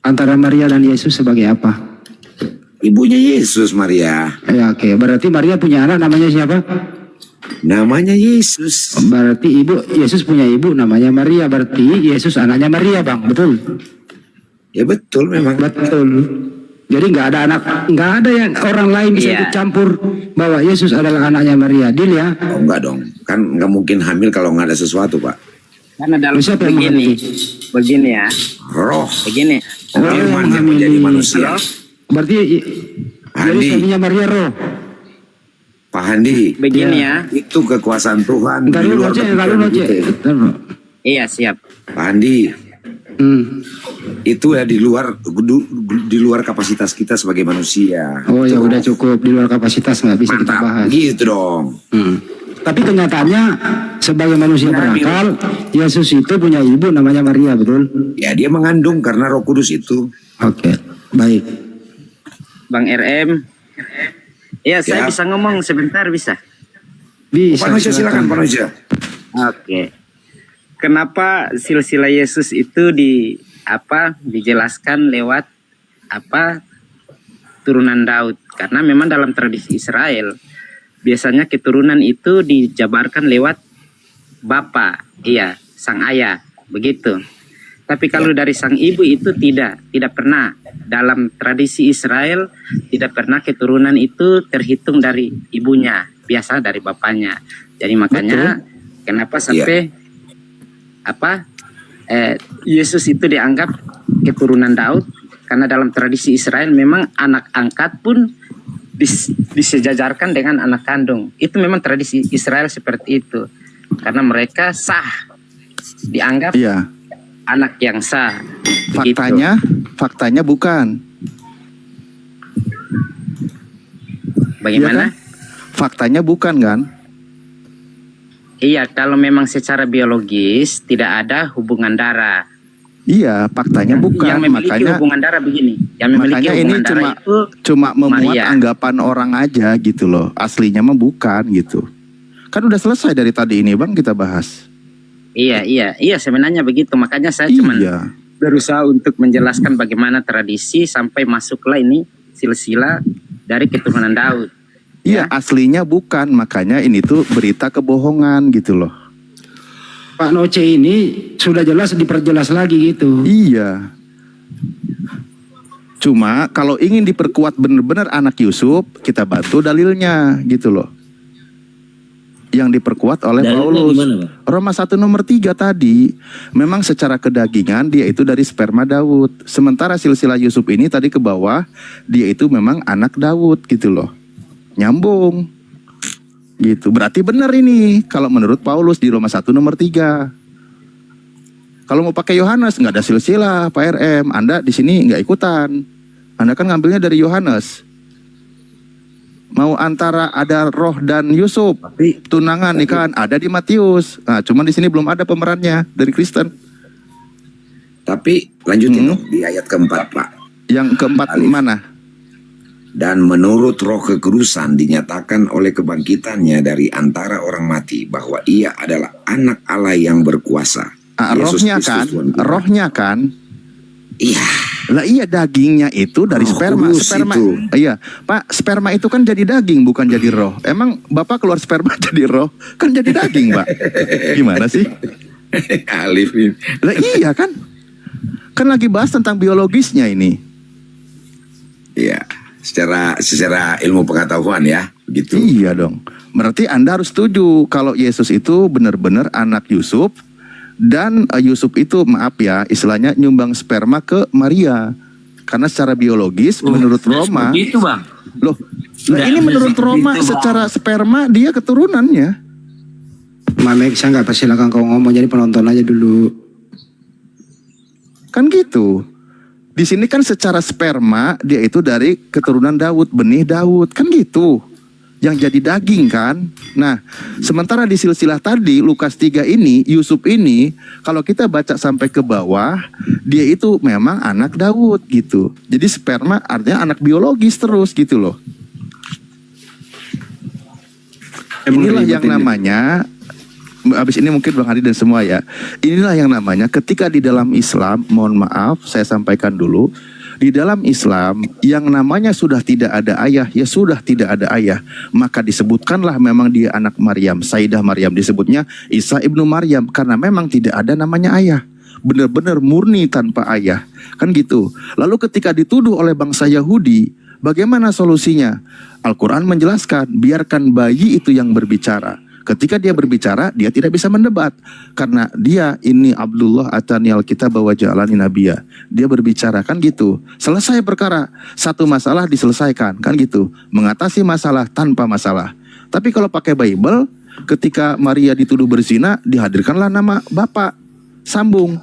Antara Maria dan Yesus sebagai apa? Ibunya Yesus, Maria. Ya oke, berarti Maria punya anak namanya siapa? Namanya Yesus. Berarti Yesus punya ibu namanya Maria. Berarti Yesus anaknya Maria Bang, betul? Ya betul memang. Betul. Jadi nggak ada yang orang lain bisa ikut campur bahwa Yesus adalah anaknya Maria. Deal ya? Oh, enggak dong. Kan nggak mungkin hamil kalau nggak ada sesuatu, Pak. Karena dalam Siapa yang begini ya. Roh. Begini. Firman yang menjadi manusia. Berarti jadi Handi. suaminya Maria roh. Pak Handi. Begini ya. Itu kekuasaan Tuhan. Ntar di dulu luar Noce, kepikiran kalau Noce. kita itu. Iya siap. Pak Handi. Hmm. Itu ya di luar kapasitas kita sebagai manusia. Oh ya udah cukup, di luar kapasitas nggak bisa kita bahas. Gitu dong. Tapi kenyataannya sebagai manusia berakal, Yesus itu punya ibu namanya Maria, betul? Ya dia mengandung karena Roh Kudus itu. Oke, baik. Bang RM. Ya saya Siap. bisa ngomong sebentar bisa. Bisa. Pak Noja silakan Pak Noja. Oke. Kenapa silsilah Yesus itu dijelaskan lewat turunan Daud? Karena memang dalam tradisi Israel biasanya keturunan itu dijabarkan lewat bapa, sang ayah, begitu. Tapi kalau dari sang ibu itu tidak pernah. Dalam tradisi Israel tidak pernah keturunan itu terhitung dari ibunya, biasa dari bapaknya. Jadi makanya kenapa sampai Yesus itu dianggap keturunan Daud, karena dalam tradisi Israel memang anak angkat pun disejajarkan dengan anak kandung. Itu memang tradisi Israel seperti itu, karena mereka sah, dianggap anak yang sah. Faktanya bukan. Bagaimana? Iya kan? Faktanya bukan kan? Iya, kalau memang secara biologis tidak ada hubungan darah. Iya, faktanya bukan. Yang memiliki hubungan darah begini. Yang memiliki Makanya ini hubungan darah itu cuma memuat Maria. anggapan orang aja gitu loh. Aslinya mah bukan gitu. Kan udah selesai dari tadi ini Bang kita bahas. Iya, sebenarnya begitu. Makanya saya cuma berusaha untuk menjelaskan bagaimana tradisi sampai masuklah ini silsilah dari keturunan Daud. Iya, aslinya bukan. Makanya ini tuh berita kebohongan gitu loh. Pak Noce ini sudah jelas diperjelas lagi gitu. Iya. Cuma kalau ingin diperkuat benar-benar anak Yusuf, kita bantu dalilnya gitu loh. Yang diperkuat oleh Dalilnya Paulus. gimana, Pak? Roma 1 nomor 3 tadi, memang secara kedagingan dia itu dari sperma Daud. Sementara silsilah Yusuf ini tadi ke bawah, dia itu memang anak Daud gitu loh. Nyambung. Gitu. Berarti benar ini kalau menurut Paulus di Roma 1 nomor 3. Kalau mau pakai Yohanes nggak ada silsilah, Pak RM. Anda di sini nggak ikutan. Anda kan ngambilnya dari Yohanes. Mau antara ada Roh dan Yusuf, tunangan nih kan ada di Matius. Nah, cuman di sini belum ada pemerannya dari Kristen. Tapi lanjutin dong di ayat keempat, Pak. Yang keempat mana? Dan menurut Roh kekudusan dinyatakan oleh kebangkitannya dari antara orang mati bahwa ia adalah anak Allah yang berkuasa. Yesus Rohnya Kristus kan, Tuhan kita. rohnya kan. Iya. Lah iya dagingnya itu dari Roh sperma. kudus Sperma. itu. Iya, Pak, sperma itu kan jadi daging bukan jadi roh. Emang Bapak keluar sperma jadi roh? Kan jadi daging, Pak. Gimana sih? Alif ini. Lah iya kan? Kan lagi bahas tentang biologisnya ini. Iya. Secara ilmu pengetahuan ya, begitu. Iya dong. Berarti Anda harus setuju kalau Yesus itu benar-benar anak Yusuf. Dan Yusuf itu maaf ya istilahnya nyumbang sperma ke Maria. Karena secara biologis menurut Roma. Begitu, Bang. Loh, lah ini menurut Roma secara sperma dia keturunannya. Mamek, saya nggak persilakan kau ngomong, jadi penonton aja dulu. Kan gitu. Di sini kan secara sperma dia itu dari keturunan Daud, benih Daud, kan gitu. Yang jadi daging kan. Nah, sementara di silsilah tadi Lukas 3 ini, Yusuf ini kalau kita baca sampai ke bawah, dia itu memang anak Daud gitu. Jadi sperma artinya anak biologis terus gitu loh. Inilah yang namanya, habis ini mungkin Bang Hadi dan semua ya, inilah yang namanya ketika di dalam Islam, mohon maaf saya sampaikan dulu, di dalam Islam yang namanya sudah tidak ada ayah, ya sudah tidak ada ayah, maka disebutkanlah memang dia anak Maryam, Sayyidah Maryam, disebutnya Isa ibnu Maryam karena memang tidak ada namanya ayah, benar-benar murni tanpa ayah, kan gitu. Lalu ketika dituduh oleh bangsa Yahudi, bagaimana solusinya? Al-Quran menjelaskan, biarkan bayi itu yang berbicara. Ketika dia berbicara, dia tidak bisa mendebat. Karena dia ini Abdullah atani alkitab wa ja'alani nabiyya. Dia berbicara, kan gitu. Selesai perkara, satu masalah diselesaikan, kan gitu. Mengatasi masalah tanpa masalah. Tapi kalau pakai Bible, ketika Maria dituduh berzina, dihadirkanlah nama Bapak. Sambung.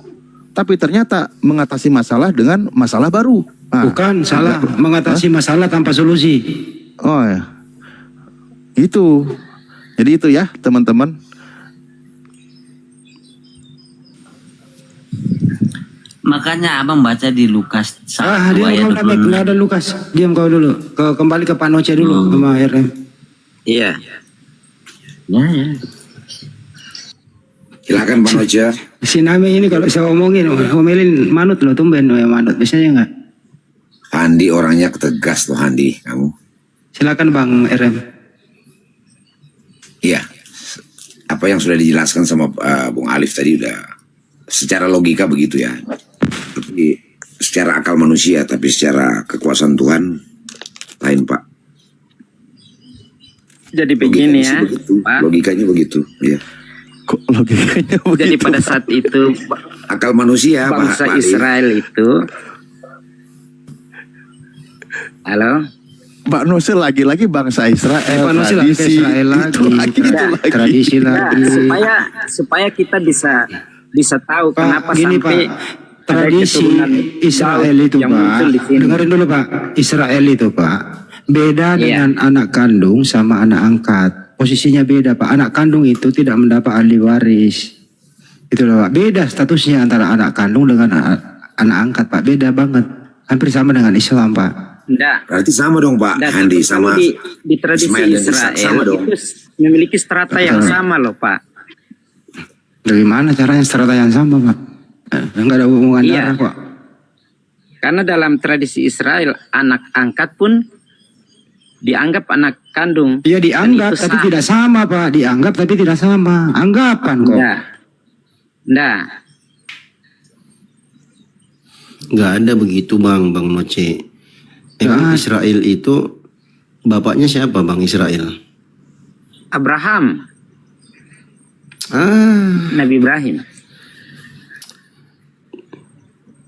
Tapi ternyata mengatasi masalah dengan masalah baru. Nah, Bukan, salah. Mengatasi masalah tanpa solusi. oh ya. Itu. Jadi itu ya teman-teman. Makanya abang baca di Lukas 1 Diam ayat kau Mamek, 26. nggak ada Lukas. Diam kau dulu. Kembali ke Pak Noce dulu sama RM. Iya. Ya. Silakan Bang Oja. Si Nami ini kalau saya omongin, ngomelin manut loh, tumben manut. Biasanya nggak. Handi orangnya tegas tuh Handi, kamu. Silakan Bang RM. Iya. Apa yang sudah dijelaskan sama Bung Alif tadi udah secara logika begitu ya. Tapi secara akal manusia, tapi secara kekuasaan Tuhan lain, Pak. Jadi begini ya, Begitu. Pak. Logikanya begitu, ya. Kok logikanya begitu? Jadi pada saat itu Akal manusia, bangsa Pak Alif. Israel itu, halo, Pak Nusir lagi-lagi bangsa Israel, Pak Nusir lagi tradisi, Israel itu lagi. itu lagi. Tradisi lagi. supaya kita bisa tahu Pak, kenapa gini sampai Pak, ada tradisi keturunan Israel Daud itu yang Pak, muncul di sini. dengerin dulu Pak, Israel itu Pak, beda dengan anak kandung sama anak angkat. Posisinya beda Pak, anak kandung itu tidak mendapat ahli waris. Itu loh Pak, beda statusnya antara anak kandung dengan anak angkat Pak, beda banget. Hampir sama dengan Islam Pak. Enggak. Berarti sama dong Pak Dan Handi sama di tradisi Ismail dan Ishak, Israel sama dong. itu memiliki strata yang sama loh Pak. Dari mana caranya strata yang sama Pak? Enggak ada hubungan Iya. darah kok. Karena dalam tradisi Israel anak angkat pun dianggap anak kandung. Iya dianggap Dan itu tapi sah. tidak sama Pak, dianggap tapi tidak sama. Anggapan kok. Enggak. Nggak ada begitu Bang Noce. Emang Israel itu bapaknya siapa Bang Israel? Abraham, Ah, Nabi Ibrahim.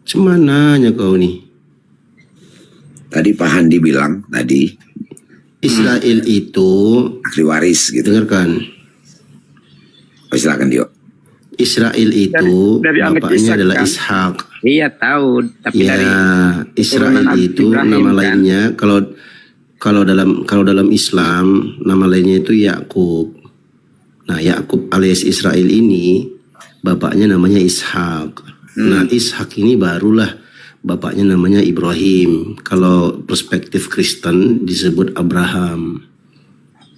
semananya kau nih? Tadi Pak Handi bilang tadi Israel itu ahli waris gitu. dengarkan. Oh, silakan Dio. Israel itu dari anak bapaknya Ishak, adalah kan? Ishak. Iya tahu, tapi dari Ya, Israel keturunan itu Ibrahim, nama kan? lainnya kalau dalam Islam nama lainnya itu Yakub. Nah, Yakub alias Israel ini bapaknya namanya Ishak. Nah, Ishak ini barulah bapaknya namanya Ibrahim. Kalau perspektif Kristen disebut Abraham.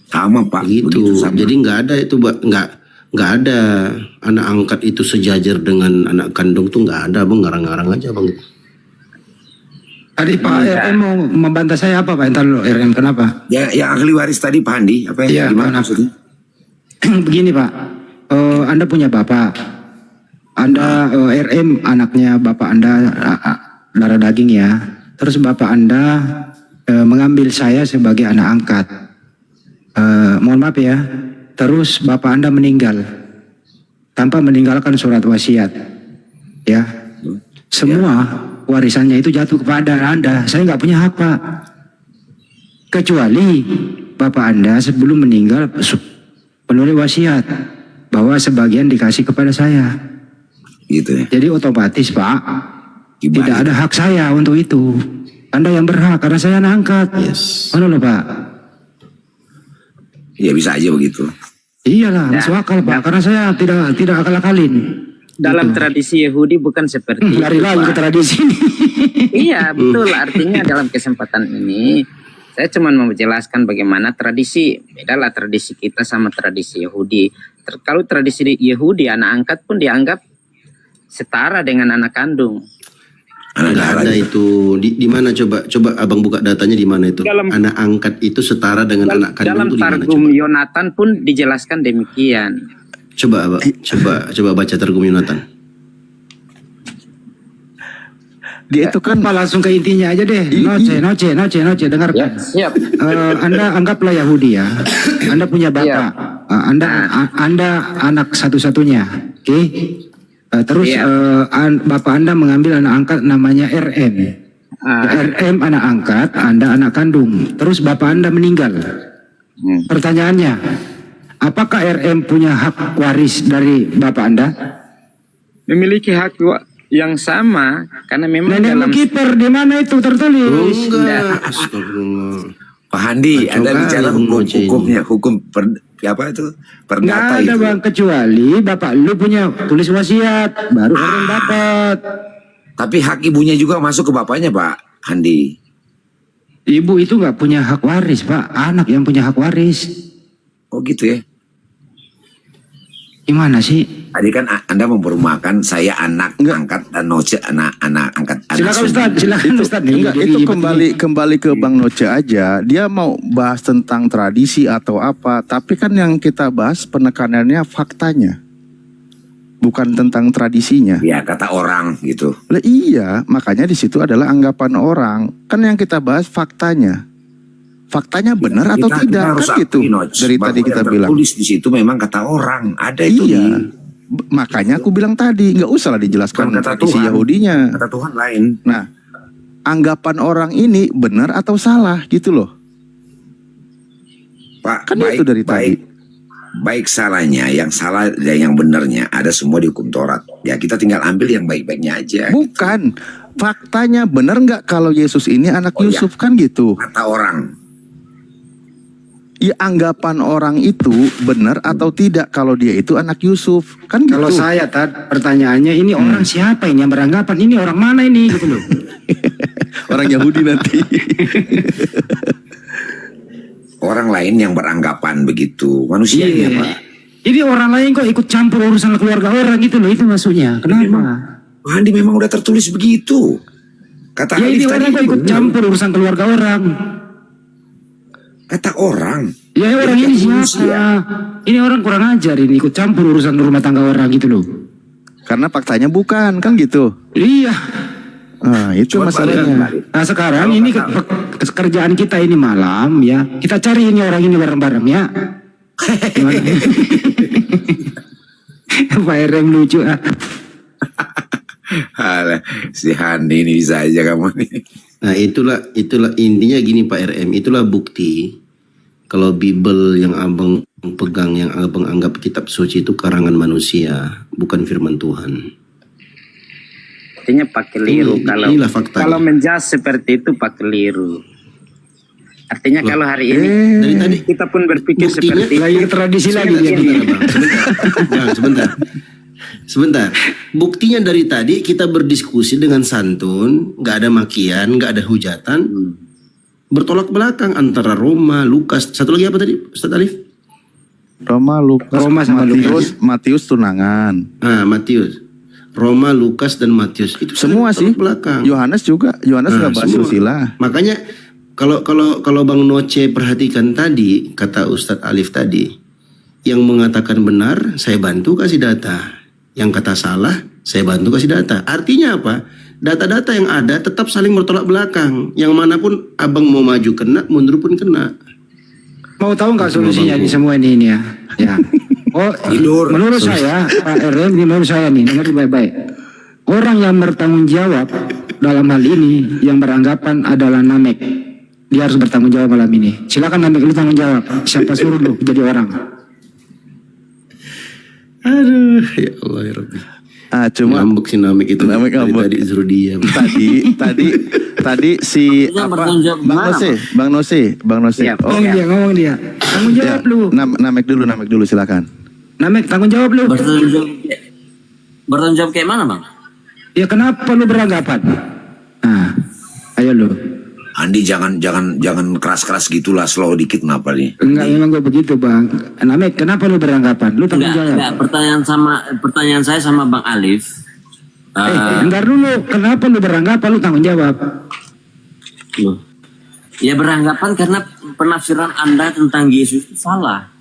Sama Pak. Begitu. Begitu sama. Jadi nggak ada itu nggak ada anak angkat itu sejajar dengan anak kandung tuh nggak ada Bang, ngarang-ngarang aja Bang. Tadi Pak RM mau membantah saya apa Pak? Entar dulu RM kenapa? Ya, yang ahli waris tadi Pak Handi, apa Iya, gimana kenapa? maksudnya? Begini Pak, Anda punya bapak, Anda RM anaknya bapak Anda darah daging ya. Terus bapak Anda mengambil saya sebagai anak angkat. Mohon maaf ya. Terus bapak Anda meninggal tanpa meninggalkan surat wasiat, ya. Semua warisannya itu jatuh kepada Anda. Saya nggak punya hak Pak. Kecuali bapak Anda sebelum meninggal penulis wasiat bahwa sebagian dikasih kepada saya. Gitu ya. Jadi otomatis Pak, Gimana? tidak ada hak saya untuk itu. Anda yang berhak karena saya anak angkat. Yes. Mana loh Pak? Ya bisa aja begitu. Iyalah, masuk akal Pak. Karena saya tidak akal-akalin. Dalam tradisi Yahudi bukan seperti Lari itu, lagi Pak. ke tradisi ini. Iya betul, artinya dalam kesempatan ini saya cuma mau menjelaskan bagaimana tradisi, bedalah tradisi kita sama tradisi Yahudi. Kalau tradisi Yahudi anak angkat pun dianggap setara dengan anak kandung. Nggak ada itu di mana coba abang buka datanya di mana itu anak angkat itu setara dengan anak kandung Dalam itu di mana Targum coba? Yonatan pun dijelaskan demikian. Coba abang, coba baca Targum Yonatan. Dia itu kan Pak langsung ke intinya aja deh. Noce, dengarkan. Siap. Anda anggaplah Yahudi ya. Anda punya bapak. Anda anak satu-satunya. Oke. Terus bapak Anda mengambil anak angkat namanya RM. RM anak angkat, Anda anak kandung. Terus bapak Anda meninggal. Pertanyaannya, apakah RM punya hak waris dari bapak Anda? Memiliki hak yang sama karena memang Nenek dalam kiper di mana itu tertulis? Enggak. Astagfirullah. Pak Handi, Kacau Anda kali bicara ngoceh ini. hukumnya, apa itu? Nggak Perdata ada itu. Bang, kecuali bapak lu punya tulis wasiat, baru orang dapat. Tapi hak ibunya juga masuk ke bapaknya Pak Handi. Ibu itu nggak punya hak waris Pak, anak yang punya hak waris. Oh gitu ya. Gimana sih? Tadi kan Anda memperumakan saya anak angkat dan Noce anak angkat. Silakan Ustaz, silakan Ustaz. Enggak, itu kembali ke Bang Noce aja. Dia mau bahas tentang tradisi atau apa, tapi kan yang kita bahas penekanannya faktanya. Bukan tentang tradisinya. Ya kata orang gitu. Lah iya, makanya di situ adalah anggapan orang. Kan yang kita bahas faktanya. Faktanya benar atau tidak harus kan gitu. akui, Noce, Dari bahwa tadi kita yang bilang. tertulis di situ memang kata orang. Ada itu Iya. Makanya aku bilang tadi nggak usah lah dijelaskan Bukan kata tradisi Tuhan. Yahudinya. Kata Tuhan lain. Nah, anggapan orang ini benar atau salah gitu loh. Pak, Kan itu dari tadi. Baik salahnya, yang salah dan yang benarnya ada semua di hukum Taurat. Ya kita tinggal ambil yang baik-baiknya aja. Bukan. Faktanya benar nggak kalau Yesus ini anak Oh, Yusuf kan gitu. Kata orang. Ya anggapan orang itu benar atau tidak kalau dia itu anak Yusuf kan gitu. Kalau saya pertanyaannya ini orang siapa ini yang beranggapan ini orang mana ini gitu loh. Orang Yahudi nanti. Orang lain yang beranggapan begitu. Manusianya Pak. Jadi orang lain kok ikut campur urusan keluarga orang gitu loh, itu maksudnya. Kenapa? Pak Handi memang udah tertulis begitu. Kata Ya ini Alif orang tadi kok ikut benar. campur urusan keluarga orang. Kata orang. Ya orang ini siapa? Ini orang kurang ajar ini ikut campur urusan rumah tangga orang gitu loh. Karena faktanya bukan kan gitu. Iya. Itu masalahnya. Nah sekarang ini kerjaan kita ini malam ya, kita cari ini orang ini bareng-bareng ya. Gimana? Pak RM lucu ah. Alah, si Handi ini bisa aja kamu nih. Nah itulah intinya gini Pak RM, itulah bukti kalau Bible yang abang pegang, yang abang anggap kitab suci itu karangan manusia, bukan firman Tuhan. Artinya Pak keliru Inilah faktanya. kalau menjas seperti itu Pak keliru. Artinya kalau hari ini dari tadi kita pun berpikir buktinya, seperti Lagi tradisi lagi dia. Sebentar. Buktinya dari tadi kita berdiskusi dengan santun, nggak ada makian, nggak ada hujatan, bertolak belakang antara Roma, Lukas, satu lagi apa tadi, Ustaz Alif? Roma, Lukas, sama Matius tunangan. Matius, Roma, Lukas dan Matius itu Semua sih. belakang. Yohanes juga bahas semua. susila. Makanya kalau Bang Noce perhatikan tadi kata Ustadz Alif tadi, yang mengatakan benar saya bantu kasih data, yang kata salah saya bantu kasih data. Artinya apa? Data-data yang ada tetap saling bertolak belakang. Yang manapun abang mau maju kena, mundur pun kena. Mau tahu nggak solusinya di semua ini ya? Ya. Oh, menurut saya, Pak RM, menurut saya nih, dengar baik-baik. Orang yang bertanggung jawab dalam hal ini, yang beranggapan adalah Namek, dia harus bertanggung jawab malam ini. Silakan Namek, lu tanggung jawab. Siapa suruh lu jadi orang? Aduh, ya Allah ya Rabbi. Cuma ngambek si Namek itu. Namek ngambek. Tadi suruh diam. Tadi si Bang Nose. Siap. Ngomong dia. Tanggung jawab lu. Namek dulu silakan. Namek, tanggung jawab lu. Bertanggung jawab kayak mana, Bang? Ya kenapa lu beranggapan? Nah, ayo lu. Andi jangan keras-keras gitulah, slow dikit kenapa nih? Enggak, memang gue begitu Bang. Namek, kenapa lu beranggapan? Lu tanggung jawab. Enggak, pertanyaan saya sama Bang Alif. Bentar dulu, kenapa lu beranggapan lu tanggung jawab? Ya beranggapan karena penafsiran Anda tentang Yesus itu salah.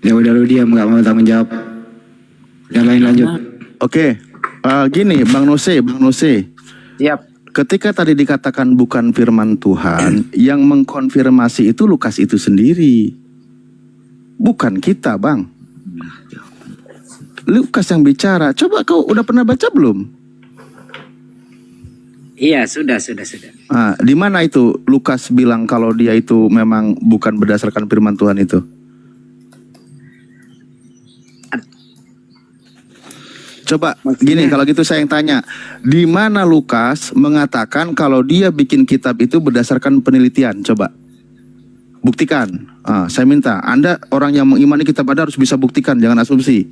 Ya udah lu diam, nggak mau tanggung jawab. Yang lain lanjut. Oke, gini Bang Nose. Siap. Ketika tadi dikatakan bukan firman Tuhan, yang mengkonfirmasi itu Lukas itu sendiri. Bukan kita, Bang. Lukas yang bicara. Coba kau udah pernah baca belum? Iya, sudah. Di mana itu Lukas bilang kalau dia itu memang bukan berdasarkan firman Tuhan itu? Coba gini, kalau gitu saya yang tanya, di mana Lukas mengatakan kalau dia bikin kitab itu berdasarkan penelitian? Coba buktikan. Saya minta Anda orang yang mengimani kitab Anda harus bisa buktikan, jangan asumsi.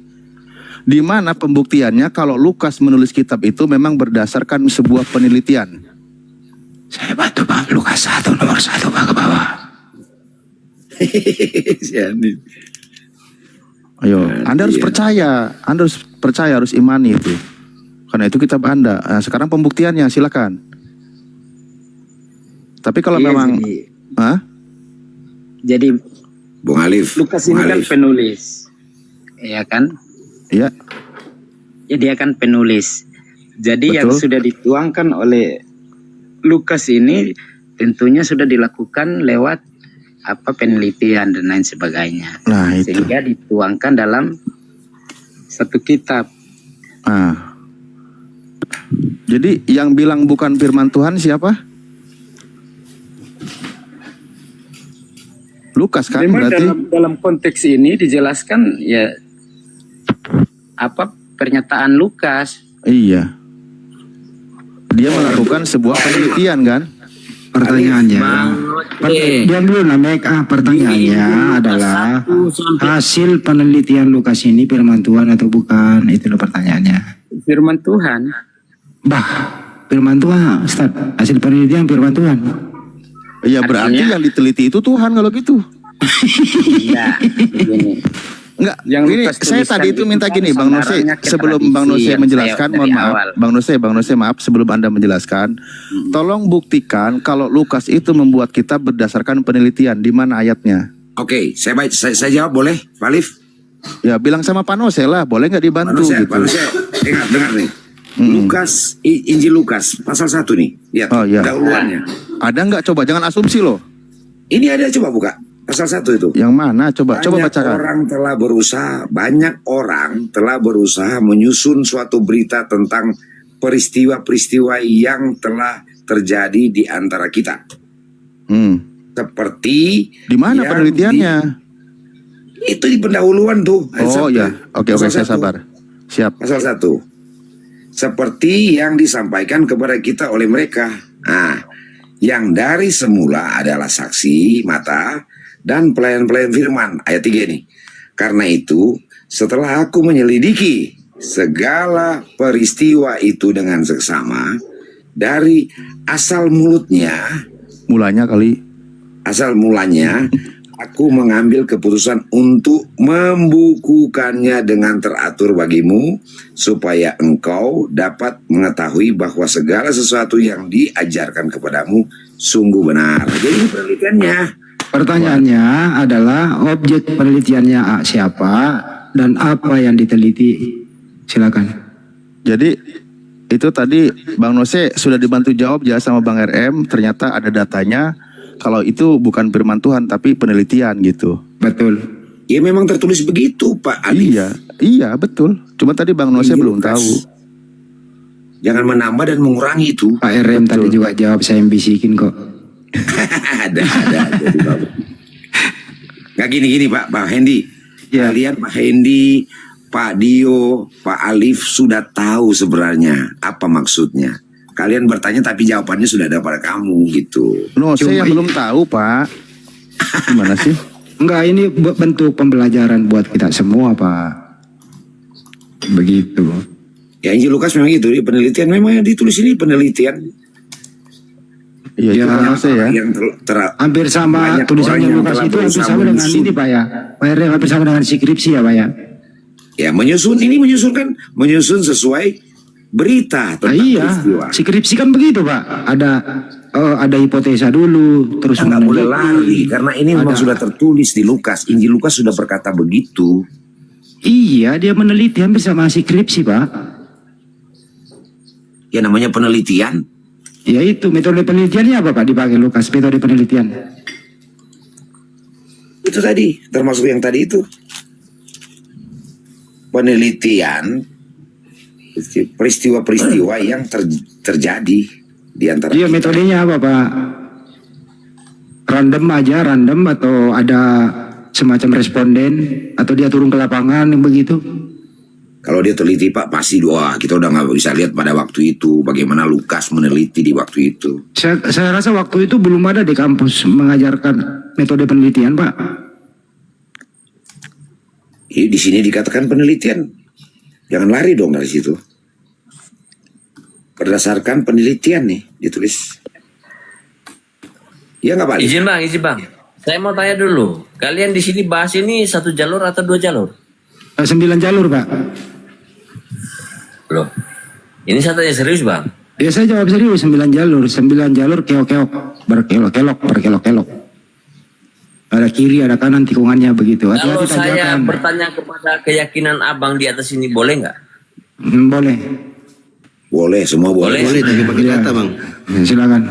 Di mana pembuktiannya kalau Lukas menulis kitab itu memang berdasarkan sebuah penelitian? Saya bantu Bang, Lukas 1 nomor 1 Bang ke bawah. Ayo, Anda harus percaya, harus imani itu. Karena itu kitab Anda. Nah, sekarang pembuktiannya silakan. Tapi kalau memang Jadi Bung Alif, Lukas ini kan penulis. Iya kan? Iya. Ya, dia kan penulis. Jadi Betul. yang sudah dituangkan oleh Lukas ini tentunya sudah dilakukan lewat penelitian dan lain sebagainya. Nah, itu. Sehingga dituangkan dalam satu kitab. Jadi yang bilang bukan firman Tuhan siapa? Lukas kan? Memang Berarti dalam konteks ini dijelaskan ya pernyataan Lukas. iya. Dia melakukan sebuah penelitian kan? Pertanyaannya, diam dulu Namek. Pertanyaannya adalah hasil penelitian Lukas ini firman Tuhan atau bukan? Itulah pertanyaannya. Firman Tuhan. Bah, Firman Tuhan, Ustaz. Hasil penelitian firman Tuhan. Iya, berarti yang diteliti itu Tuhan kalau gitu. Tidak, begini. Enggak, Yang gini, Lukas saya tuliskan tadi itu minta itu gini kan Bang Nose, saudaranya ke sebelum tradisi Bang Nose yang menjelaskan, saya mohon dari maaf, awal. Bang Nose maaf, sebelum Anda menjelaskan, tolong buktikan kalau Lukas itu membuat kitab berdasarkan penelitian, di mana ayatnya? Oke, saya jawab boleh, Pak Alif? Ya bilang sama Pak Nose lah, boleh nggak dibantu Pak gitu. Nose, dengar nih. Injil Lukas pasal 1 nih. Lihat Oh, iya. dahuluannya. Ada nggak? Coba jangan asumsi loh. Ini ada, coba buka pasal 1 itu. Yang mana? Coba bacakan. Banyak orang telah berusaha menyusun suatu berita tentang peristiwa-peristiwa yang telah terjadi di antara kita. Seperti Di mana yang penelitiannya? Itu di pendahuluan tuh. Oh ya, oke, saya Pasal 1. sabar. Siap. Pasal 1. Seperti yang disampaikan kepada kita oleh mereka. Nah, yang dari semula adalah saksi mata dan pelayan-pelayan firman. Ayat 3 nih. Karena itu, setelah aku menyelidiki segala peristiwa itu dengan seksama, dari asal mulanya, aku mengambil keputusan untuk membukukannya dengan teratur bagimu, supaya engkau dapat mengetahui bahwa segala sesuatu yang diajarkan kepadamu sungguh benar. Jadi ini penelitiannya. Pertanyaannya adalah objek penelitiannya siapa dan apa yang diteliti? Silakan. Jadi itu tadi Bang Nose sudah dibantu jawab ya sama Bang RM. Ternyata ada datanya. Kalau itu bukan firman Tuhan tapi penelitian gitu. Betul. Ya memang tertulis begitu Pak Alif. Iya betul. Cuma tadi Bang Nose belum tahu. Jangan menambah dan mengurangi itu. Pak RM tadi juga jawab, saya yang bisikin kok. ada. Nggak gini Pak Hendi. Kalian Pak Hendi, Pak Dio, Pak Alif sudah tahu sebenarnya apa maksudnya. Kalian bertanya tapi jawabannya sudah ada pada kamu gitu. Saya yang belum tahu Pak. Gimana sih? Enggak, ini bentuk pembelajaran buat kita semua Pak. Begitu. Ya Injil Lukas memang gitu, penelitian memang yang ditulis ini penelitian. Iya, ya. Hampir sama tulisannya Lukas itu, hampir sama dengan ini Pak ya. Pak R hampir sama dengan skripsi ya Pak ya. Ya menyusun sesuai berita tentang peristiwa. Skripsi kan begitu Pak. Ada hipotesa dulu, terus nggak boleh lari karena ini memang sudah tertulis di Lukas. Injil Lukas sudah berkata begitu. Iya, dia meneliti hampir sama skripsi Pak. Ya namanya penelitian. Ya itu, metode penelitiannya apa Pak dipakai Lukas, metode penelitian? Itu tadi, termasuk yang tadi itu. Penelitian peristiwa-peristiwa yang terjadi di antara Iya, metodenya apa Pak? Random atau ada semacam responden atau dia turun ke lapangan begitu? Kalau dia teliti Pak pasti kita udah nggak bisa lihat pada waktu itu bagaimana Lukas meneliti di waktu itu. Saya rasa waktu itu belum ada di kampus mengajarkan metode penelitian Pak. Di sini dikatakan penelitian. Jangan lari dong dari situ. Berdasarkan penelitian nih ditulis. Ya nggak Pak? Izin bang. Saya mau tanya dulu. Kalian di sini bahas ini 1 jalur atau 2 jalur? 9 jalur Pak. Loh, ini saya tanya serius bang. Ya saya jawab serius, 9 jalur keok-keok, berkelok-kelok. Ada kiri, ada kanan tikungannya begitu. Kalau saya bertanya kepada keyakinan abang di atas ini boleh nggak? Boleh. Boleh, semua boleh. Boleh, tapi pakai data bang. Silakan.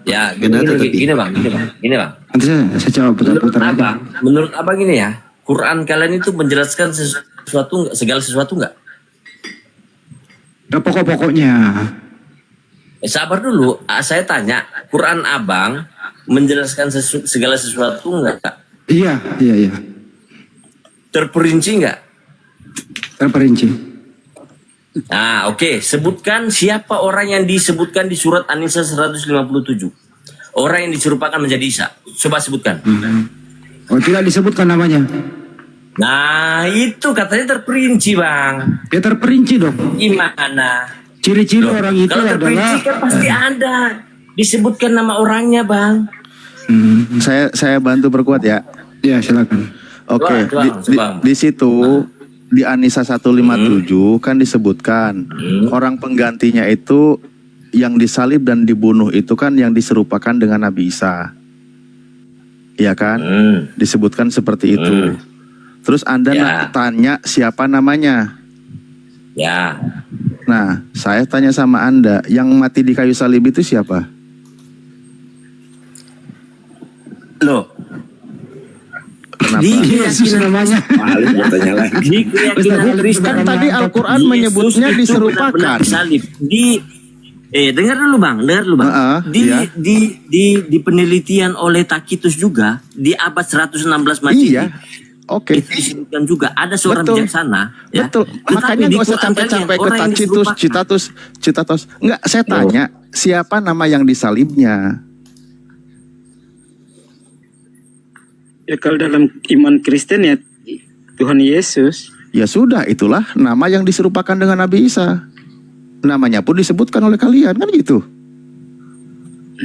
Ya, gini bang. Nanti saya jawab putar-putar aja. Menurut abang ini ya, Quran kalian itu menjelaskan segala sesuatu nggak? Ada pokok-pokoknya. Sabar dulu, saya tanya, Quran abang menjelaskan segala sesuatu nggak? Iya. Terperinci nggak? Terperinci. Nah, oke. Sebutkan siapa orang yang disebutkan di surat An-Nisa 157. Orang yang diserupakan menjadi Isa. Coba sebutkan. Oh, tidak disebutkan namanya. Nah, itu katanya terperinci, Bang. Ya terperinci dong. Gimana? Ciri-ciri orang itu kalau terperinci adalah kan pasti ada. Disebutkan nama orangnya, Bang. Saya bantu perkuat ya. Ya, silakan. Oke, di situ di An-Nisa 157 kan disebutkan orang penggantinya itu yang disalib dan dibunuh itu kan yang diserupakan dengan Nabi Isa. Iya kan? Disebutkan seperti itu. Terus Anda tanya siapa namanya? Ya. Nah, saya tanya sama Anda, yang mati di kayu salib itu siapa? Loh, Kenapa? di keyakinan namanya. Paling bertanya lagi. di keyakinan Kristen Kan tadi Al-Quran Yesus menyebutnya itu diserupakan. benar-benar disalib. Dengar dulu bang, iya. di penelitian oleh Tacitus juga di abad 116 Masehi. Iya. Oke. Itu disebutkan juga ada seorang Betul. bijaksana. Ya. Betul. Tetapi Makanya di gak usah Quran sampai-sampai ke orang yang Tacitus. Enggak, saya tanya siapa nama yang disalibnya? Ya kalau dalam iman Kristen ya Tuhan Yesus. Ya sudah, itulah nama yang diserupakan dengan Nabi Isa. Namanya pun disebutkan oleh kalian, kan gitu.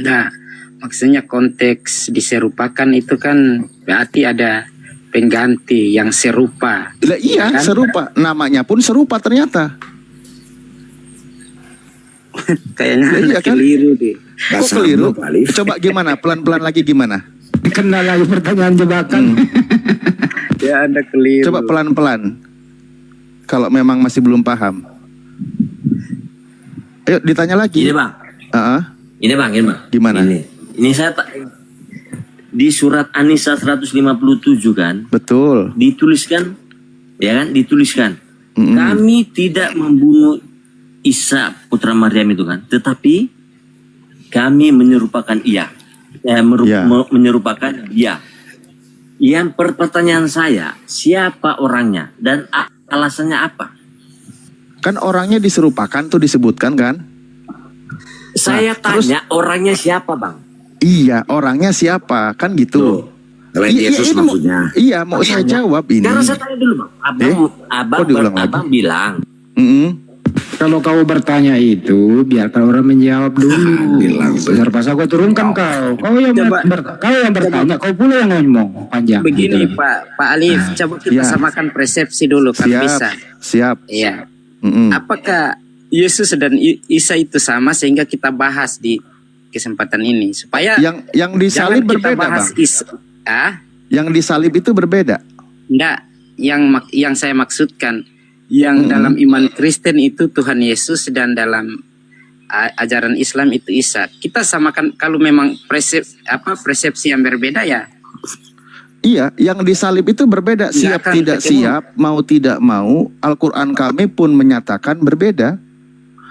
Nah, maksudnya konteks diserupakan itu kan berarti ada pengganti yang serupa. Lah iya, Kan? serupa. Namanya pun serupa ternyata. Kayaknya Lah iya kan? keliru deh. Kok keliru? Coba gimana? Pelan-pelan lagi gimana? Kena lagi pertanyaan jebakan. Ya Anda keliru. Coba pelan-pelan. Kalau memang masih belum paham. Ayo ditanya lagi. Ini bang, ini bang. Gimana? Ini saya di surat An-Nisa 157 kan. Betul. Dituliskan, ya kan? Dituliskan. Kami tidak membunuh Isa putra Maryam itu kan, tetapi kami menyerupakan ia. Menyerupakan dia. Yang pertanyaan saya, siapa orangnya dan alasannya apa? Kan orangnya diserupakan tuh disebutkan kan? Saya tanya orangnya siapa bang? Iya, orangnya siapa? Kan gitu. Selain Yesus ini maksudnya. Iya, mau saya jawab ini. Karena saya tanya dulu bang, abang bilang. Kalau kau bertanya itu, biarkan orang menjawab dulu. Terpaksa kau turunkan kau. Kau yang bertanya, kau pula yang ngomong panjang. Begini Pak Alif, coba kita samakan persepsi dulu kan bisa. Siap. Iya. Apakah Yesus dan Isa itu sama sehingga kita bahas di kesempatan ini supaya yang disalib berbeda, Bang. Yang disalib itu berbeda. Enggak, yang saya maksudkan yang dalam iman Kristen itu Tuhan Yesus dan dalam ajaran Islam itu Isa. Kita samakan kalau memang persepsi yang berbeda ya. Iya, yang disalib itu berbeda. Siap tidak siap, mau tidak mau, Al-Quran kami pun menyatakan berbeda.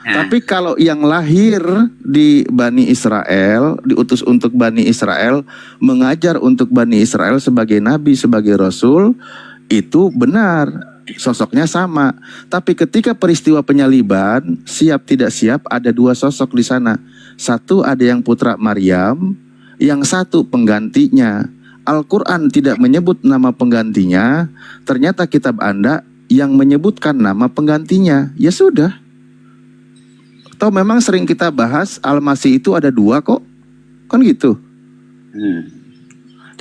Tapi kalau yang lahir di Bani Israel, diutus untuk Bani Israel, mengajar untuk Bani Israel sebagai nabi, sebagai rasul, itu benar, sosoknya sama. Tapi ketika peristiwa penyaliban, siap tidak siap, ada dua sosok di sana. Satu ada yang putra Maryam, yang satu penggantinya. Al-Quran tidak menyebut nama penggantinya, ternyata kitab Anda yang menyebutkan nama penggantinya. Ya sudah. Atau memang sering kita bahas Al-Masih itu ada dua kok. Kan gitu.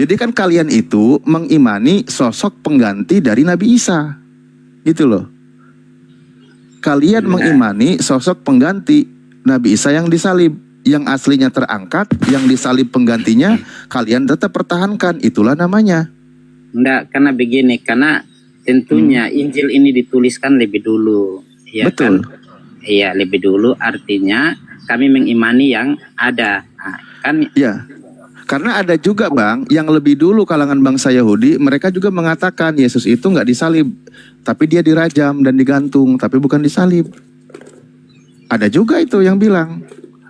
Jadi kan kalian itu mengimani sosok pengganti dari Nabi Isa. Gitu loh. Kalian mengimani sosok pengganti Nabi Isa yang disalib. Yang aslinya terangkat, yang disalib penggantinya, kalian tetap pertahankan. Itulah namanya. Enggak, karena begini, karena tentunya Injil ini dituliskan lebih dulu. Ya. Betul. Iya, lebih dulu artinya kami mengimani yang ada. Ya, karena ada juga Bang, yang lebih dulu kalangan bangsa Yahudi, mereka juga mengatakan Yesus itu nggak disalib, tapi dia dirajam dan digantung, tapi bukan disalib. Ada juga itu yang bilang.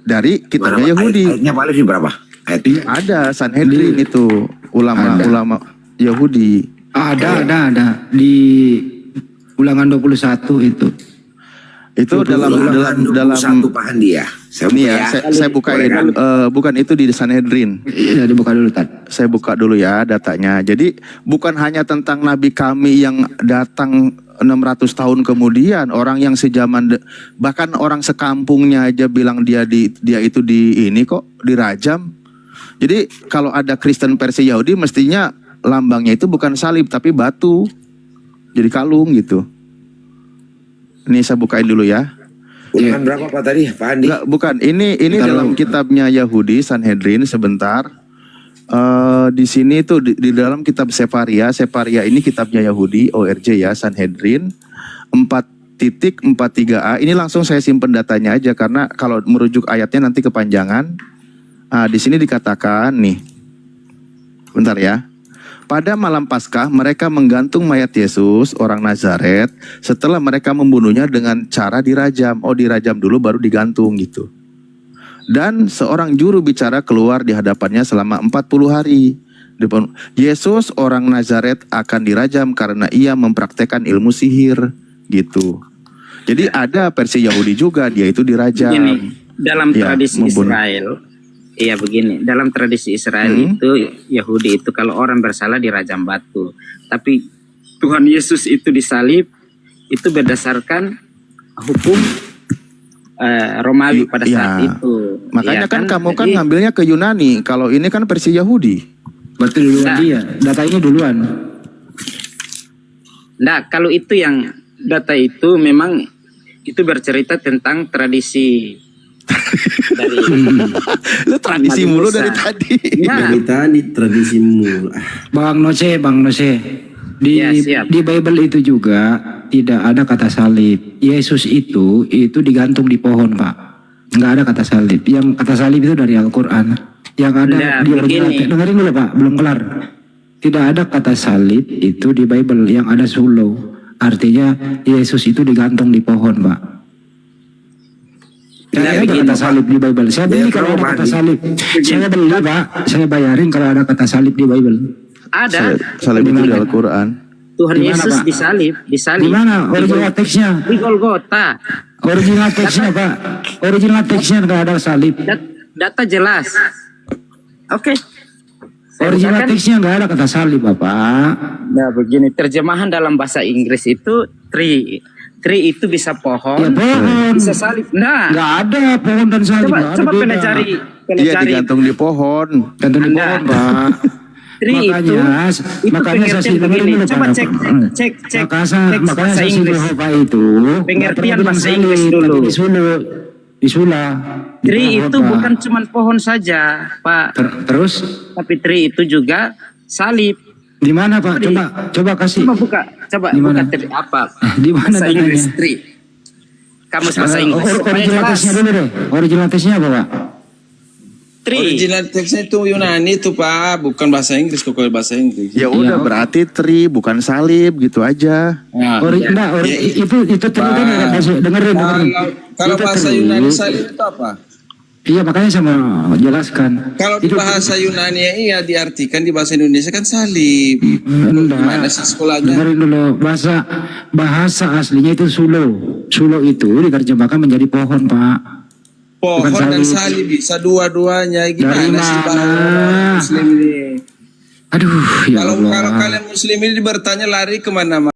Dari kitabnya Yahudi. Ayatnya Pak Alif berapa? Ayatnya? Ada Sanhedrin itu ulama-ulama Yahudi. Ada di Ulangan 21 itu. Itu dalam satu pahan dia. Saya bukain. Bukan itu di Sanhedrin. Iya, dibuka dulu Saya buka dulu ya datanya. Jadi bukan hanya tentang nabi kami yang datang 600 tahun kemudian, orang yang sejaman, bahkan orang sekampungnya aja bilang dia itu dirajam. Jadi kalau ada Kristen versi Yahudi mestinya lambangnya itu bukan salib tapi batu. Jadi kalung gitu. Ini saya bukain dulu ya. Ulangan berapa Pak tadi? Pak Andi? Enggak, bukan. Ini dalam kitabnya Yahudi Sanhedrin sebentar. Di sini tuh di dalam kitab Sefaria ini kitabnya Yahudi ORJ ya, Sanhedrin 43A ini langsung saya simpen datanya aja karena kalau merujuk ayatnya nanti kepanjangan. Di sini dikatakan nih, bentar ya. Pada malam Paskah mereka menggantung mayat Yesus orang Nazaret setelah mereka membunuhnya dengan cara dirajam. Oh, dirajam dulu baru digantung gitu. Dan seorang juru bicara keluar di hadapannya selama 40 hari. Yesus orang Nazaret akan dirajam karena ia mempraktekkan ilmu sihir gitu. Jadi ada versi Yahudi juga, dia itu dirajam. Begini, dalam tradisi membunuh. Israel, iya begini, dalam tradisi Israel itu Yahudi itu kalau orang bersalah dirajam batu. Tapi Tuhan Yesus itu disalib itu berdasarkan hukum Romawi pada saat itu. Makanya Iya kan kamu kan Jadi, ngambilnya ke Yunani. Kalau ini kan versi Yahudi. Berarti duluan dia, data ini duluan. Nah, kalau itu yang data itu memang itu bercerita tentang tradisi dari Lu tradisi Nabi mulu Musa. dari tadi. Nah, Dari tadi tradisi mulu. Bang Nose, di Ya, siap. di Bible itu juga tidak ada kata salib. Yesus itu digantung di pohon, Pak. Nggak ada kata salib. Yang kata salib itu dari Al-Quran. Yang ada Nah, di original. begini. Dengerin dulu, Pak, belum kelar. Tidak ada kata salib itu di Bible. Yang ada sulo. Artinya Yesus itu digantung di pohon, Pak. Tidak ada begini, kata Pak. salib di Bible. Saya beli kalau ada kata salib. Saya beli, Pak. Saya bayarin kalau ada kata salib di Bible. ada Salib itu di Al-Quran. Tuhan Di mana, Yesus Pak? disalib Di mana original teksnya? di Golgota. Original teksnya, Pak. Original teksnya nggak ada salib. Data jelas. Oke. Saya Original bacakan. teksnya nggak ada kata salib, Bapak. Nah, begini, terjemahan dalam bahasa Inggris itu tree. Tree itu bisa pohon, Ya pohon. bisa salib. Nah, Nggak ada pohon dan salib. coba nggak ada coba beda. pernah cari Iya, digantung di pohon. Gantung di Anda. pohon, Pak. Tree Makanya pengertian saya dengerin begini. dulu, Coba Pak. cek Makanya bahasa saksi Inggris. Yehova itu nggak Pengertian pernah bilang bahasa salib, Inggris tapi dulu. disula. Di Tree pohon, itu Pak. bukan cuma pohon saja, Pak. Terus Tapi tree itu juga salib. di mana, Pak? Coba kasih. Coba buka, coba Di buka mana? tree apa? Di mana Bahasa datanya? Inggris tree. Kamus bahasa Inggris. Supaya Original jelas. teksnya dulu deh. Original teksnya apa, Pak? Tree. Original teksnya itu Yunani itu Pak, bukan bahasa Inggris, kok bahasa Inggris. Ya udah Iya. berarti tri bukan salib gitu aja. Nah, Itu tertulis dengerin. kalau Itu bahasa tertulis. Yunani salib itu apa? Iya, makanya saya mau jelaskan. Kalau di Itu- bahasa Yunani ya iya diartikan, di bahasa Indonesia kan salib. Enggak. Gimana sih sekolahnya? Dengerin dulu, bahasa aslinya itu sulo. Sulo itu diterjemahkan menjadi pohon, Pak. Pohon Bukan dan salib. salib bisa dua-duanya. Dari Gimana sih mana? bahasa Muslim ini? Aduh, ya Kalau Allah. kalian Muslim ini bertanya lari kemana-mana.